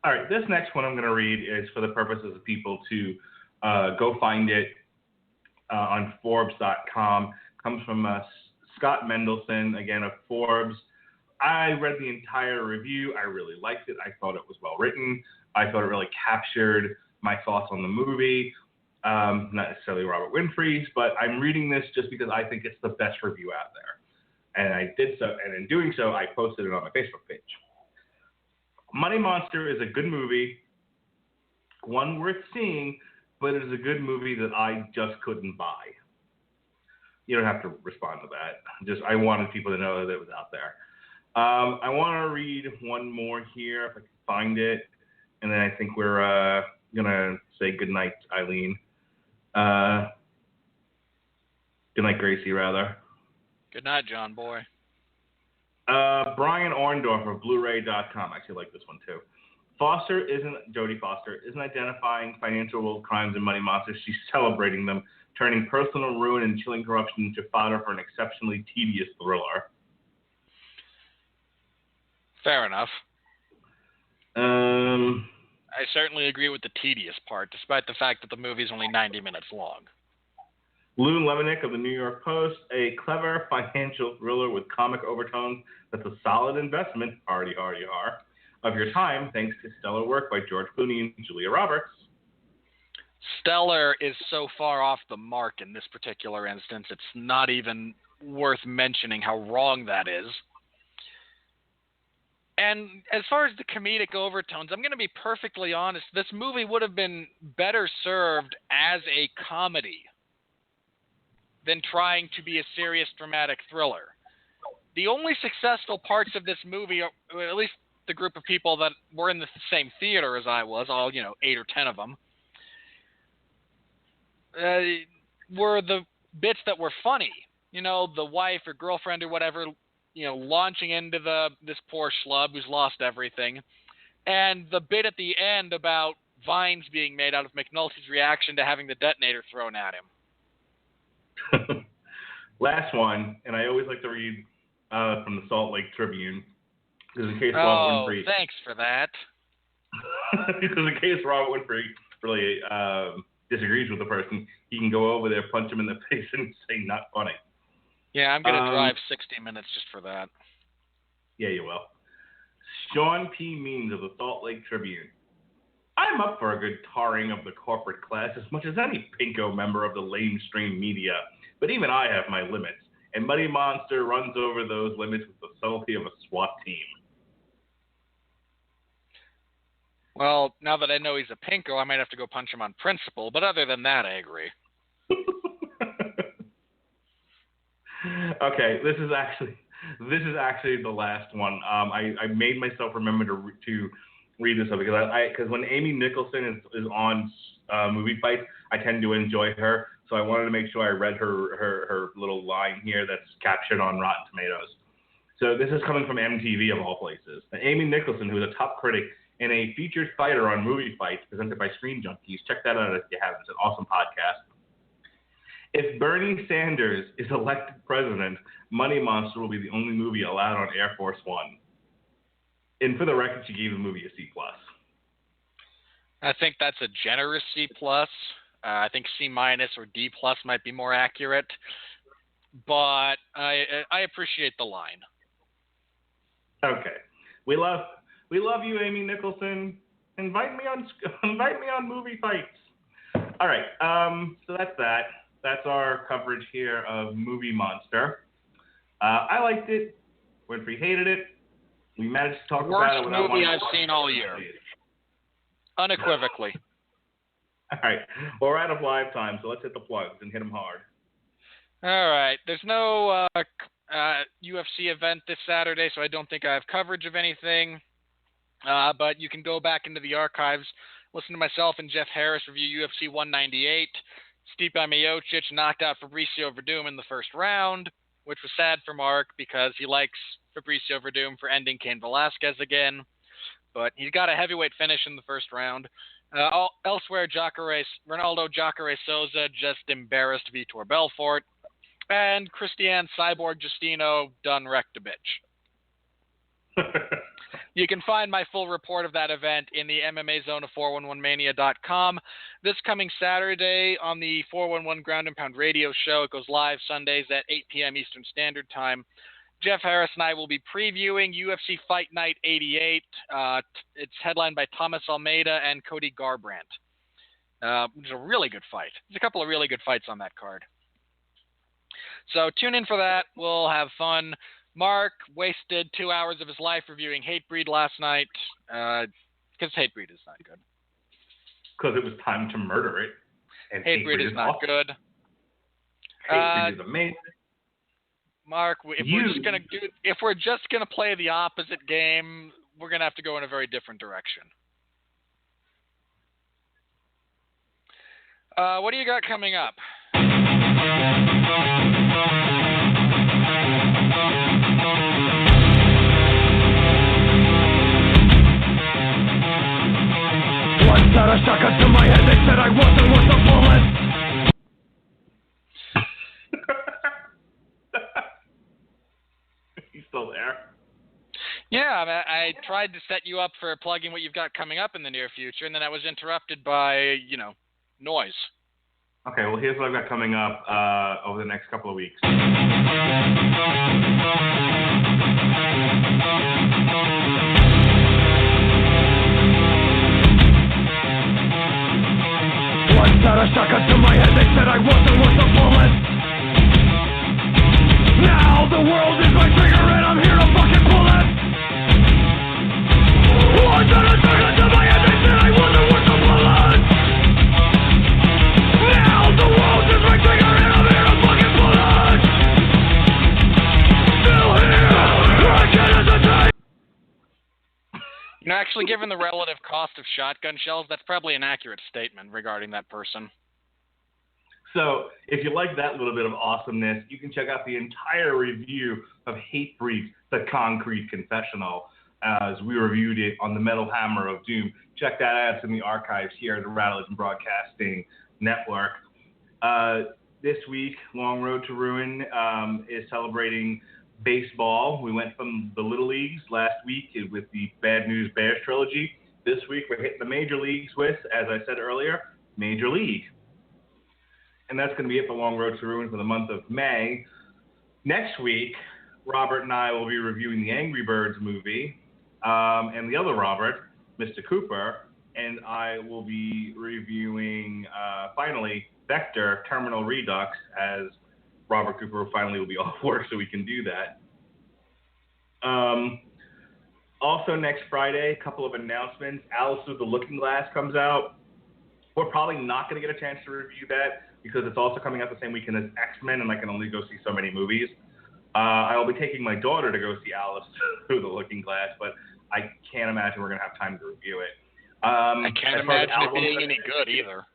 [SPEAKER 4] All right, this next one I'm going to read is for the purposes of people to go find it on Forbes.com. Comes from Scott Mendelson, again, of Forbes. I read the entire review. I really liked it. I thought it was well written. I thought it really captured my thoughts on the movie. Not necessarily Robert Winfree's, but I'm reading this just because I think it's the best review out there. And I did so, and in doing so, I posted it on my Facebook page. Money Monster is a good movie, one worth seeing, but it is a good movie that I just couldn't buy. You don't have to respond to that. I wanted people to know that it was out there. I want to read one more here if I can find it, and then I think we're gonna say goodnight, Eileen. Goodnight, Gracie, rather.
[SPEAKER 3] Good night, John Boy.
[SPEAKER 4] Brian Orndorff of Blu-ray.com. I actually like this one too. Jodie Foster isn't identifying financial world crimes and money monsters. She's celebrating them, turning personal ruin and chilling corruption into fodder for an exceptionally tedious thriller.
[SPEAKER 3] Fair enough. I certainly agree with the tedious part, despite the fact that the movie is only 90 minutes long.
[SPEAKER 4] Loon Lemonick of the New York Post, a clever financial thriller with comic overtones that's a solid investment, hardy, of your time, thanks to stellar work by George Clooney and Julia Roberts.
[SPEAKER 3] Stellar is so far off the mark in this particular instance, it's not even worth mentioning how wrong that is. And as far as the comedic overtones, I'm going to be perfectly honest, this movie would have been better served as a comedy than trying to be a serious dramatic thriller. The only successful parts of this movie, or at least the group of people that were in the same theater as I was, all, 8 or 10 of them, were the bits that were funny. The wife or girlfriend or whatever, launching into this poor schlub who's lost everything. And the bit at the end about vines being made out of McNulty's reaction to having the detonator thrown at him.
[SPEAKER 4] Last one, and I always like to read from the Salt Lake Tribune, because in case Robert Winfree.
[SPEAKER 3] Thanks for that.
[SPEAKER 4] Because in case Robert Winfree really disagrees with the person, he can go over there, punch him in the face, and say not funny.
[SPEAKER 3] Yeah, I'm going to drive 60 minutes just for that.
[SPEAKER 4] Yeah, you will. Sean P. Means of the Salt Lake Tribune. I'm up for a good tarring of the corporate class as much as any pinko member of the lamestream media, but even I have my limits, and Money Monster runs over those limits with the subtlety of a SWAT team.
[SPEAKER 3] Well, now that I know he's a pinko, I might have to go punch him on principle, but other than that, I agree.
[SPEAKER 4] Okay, this is actually, This is actually the last one. I made myself remember to read this up because when Amy Nicholson is on movie fights, I tend to enjoy her. So I wanted to make sure I read her little line here that's captured on Rotten Tomatoes. So this is coming from MTV of all places. And Amy Nicholson, who is a top critic and a featured fighter on movie fights presented by Screen Junkies. Check that out if you haven't. It's an awesome podcast. If Bernie Sanders is elected president, Money Monster will be the only movie allowed on Air Force One. And for the record, she gave the movie a C+.
[SPEAKER 3] I think that's a generous C+. I think C- or D+ might be more accurate. But I appreciate the line.
[SPEAKER 4] Okay. We love you, Amy Nicholson. Invite me on movie fights. All right. So that's that. That's our coverage here of Movie Monster. I liked it. Winfree hated it. We managed to talk about it without
[SPEAKER 3] movie I've seen all year. Unequivocally.
[SPEAKER 4] All right. Well, we're out of live time, so let's hit the plugs and hit them hard.
[SPEAKER 3] All right. There's no UFC event this Saturday, so I don't think I have coverage of anything. But you can go back into the archives, listen to myself and Jeff Harris review UFC 198. Stipe Miocic knocked out Fabricio Verdum in the first round, which was sad for Mark because he likes Fabricio Verdum for ending Cain Velasquez again. But he got a heavyweight finish in the first round. Elsewhere, Ronaldo Jacare Souza just embarrassed Vitor Belfort. And Christian Cyborg Justino done wrecked a bitch. You can find my full report of that event in the MMA Zone of 411mania.com. This coming Saturday on the 411 Ground and Pound radio show. It goes live Sundays at 8 p.m. Eastern Standard Time. Jeff Harris and I will be previewing UFC Fight Night 88. It's headlined by Thomas Almeida and Cody Garbrandt. Which is a really good fight. There's a couple of really good fights on that card. So tune in for that. We'll have fun. Mark wasted 2 hours of his life reviewing Hatebreed last night because Hatebreed is not good.
[SPEAKER 4] Because it was time to murder it. And
[SPEAKER 3] Hatebreed is not
[SPEAKER 4] awesome.
[SPEAKER 3] Good.
[SPEAKER 4] Hatebreed is amazing.
[SPEAKER 3] Mark, if we're just gonna play the opposite game, we're gonna have to go in a very different direction. What do you got coming up?
[SPEAKER 1] One shot a shotgun to my head, they said I wasn't worth a bullet.
[SPEAKER 4] He's still there.
[SPEAKER 3] Yeah, I tried to set you up for plugging what you've got coming up in the near future, and then I was interrupted by, noise.
[SPEAKER 4] Okay, well, here's what I've got coming up over the next couple of weeks.
[SPEAKER 1] One shot a shotgun to my head, they said I wasn't worth a bullet. Now the world is my trigger and I'm here to fucking pull it. One shot a shotgun to my head, they said I wasn't worth a bullet. Now the world is my trigger and I'm here to fucking pull it. Still here, I can't hesitate.
[SPEAKER 3] Actually, given the relative cost of shotgun shells, that's probably an accurate statement regarding that person.
[SPEAKER 4] So, if you like that little bit of awesomeness, you can check out the entire review of Hatebreed, The Concrete Confessional, as we reviewed it on the Metal Hammer of Doom. Check that out. It's in the archives here at the Radulich Broadcasting Network. This week, Long Road to Ruin is celebrating baseball. We went from the Little Leagues last week with the Bad News Bears trilogy. This week, we're hitting the Major Leagues with, as I said earlier, Major League. And that's going to be it for Long Road to Ruin for the month of May. Next week, Robert and I will be reviewing the Angry Birds movie. And the other Robert, Mr. Cooper, and I will be reviewing, finally, Vector Terminal Redux, as Robert Cooper finally will be off work so we can do that. Also, next Friday, a couple of announcements. Alice Through the Looking Glass comes out. We're probably not going to get a chance to review that because it's also coming out the same weekend as X-Men, and I can only go see so many movies. I will be taking my daughter to go see Alice Through the Looking Glass, but I can't imagine we're going to have time to review it.
[SPEAKER 3] I can't imagine it being any good either.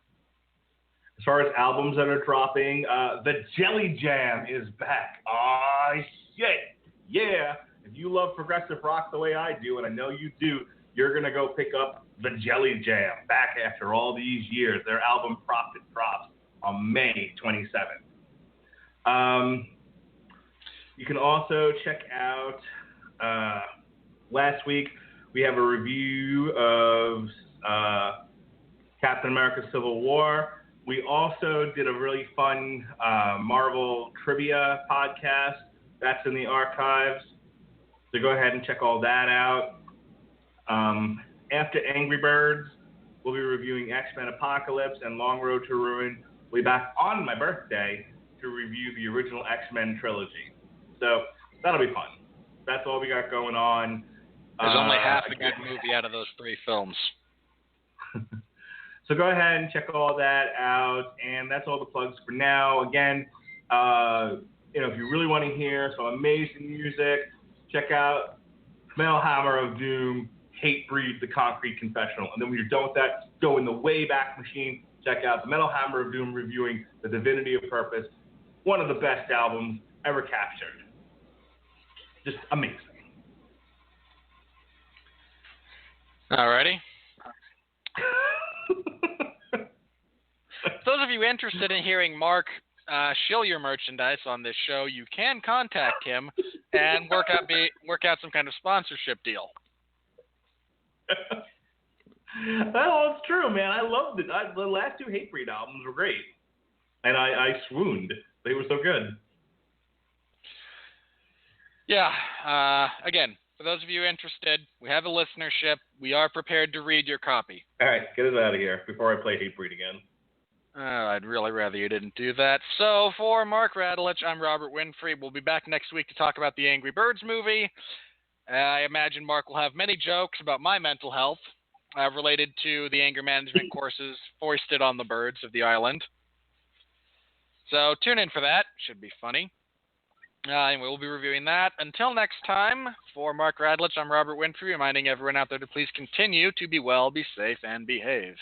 [SPEAKER 4] As far as albums that are dropping, the Jelly Jam is back. Oh, shit. Yeah. If you love progressive rock the way I do, and I know you do, you're going to go pick up the Jelly Jam back after all these years. Their album Profit drops on May 27th. You can also check out, last week we have a review of Captain America Civil War. We also did a really fun Marvel trivia podcast. That's in the archives. So go ahead and check all that out. After Angry Birds, we'll be reviewing X-Men Apocalypse and Long Road to Ruin. We'll be back on my birthday to review the original X-Men trilogy. So that'll be fun. That's all we got going on.
[SPEAKER 3] There's only half a good movie out of those 3 films.
[SPEAKER 4] So go ahead and check all that out, and that's all the plugs for now. Again, if you really want to hear some amazing music, check out Metal Hammer of Doom, Hatebreed, The Concrete Confessional. And then when you're done with that, go in the Wayback Machine, check out the Metal Hammer of Doom reviewing The Divinity of Purpose, one of the best albums ever captured. Just amazing.
[SPEAKER 3] Alrighty. Those of you interested in hearing Mark shill your merchandise on this show, you can contact him and work out some kind of sponsorship deal.
[SPEAKER 4] Well, it's true, man. I loved it. The last 2 Hatebreed albums were great, and I swooned. They were so good.
[SPEAKER 3] Yeah. Again, for those of you interested, we have a listenership. We are prepared to read your copy.
[SPEAKER 4] All right, get us out of here before I play Hatebreed again.
[SPEAKER 3] I'd really rather you didn't do that. So for Mark Radulich, I'm Robert Winfree. We'll be back next week to talk about the Angry Birds movie. I imagine Mark will have many jokes about my mental health related to the anger management courses foisted on the birds of the island. So tune in for that. Should be funny. Anyway, we'll be reviewing that. Until next time, for Mark Radulich, I'm Robert Winfree, reminding everyone out there to please continue to be well, be safe, and behave.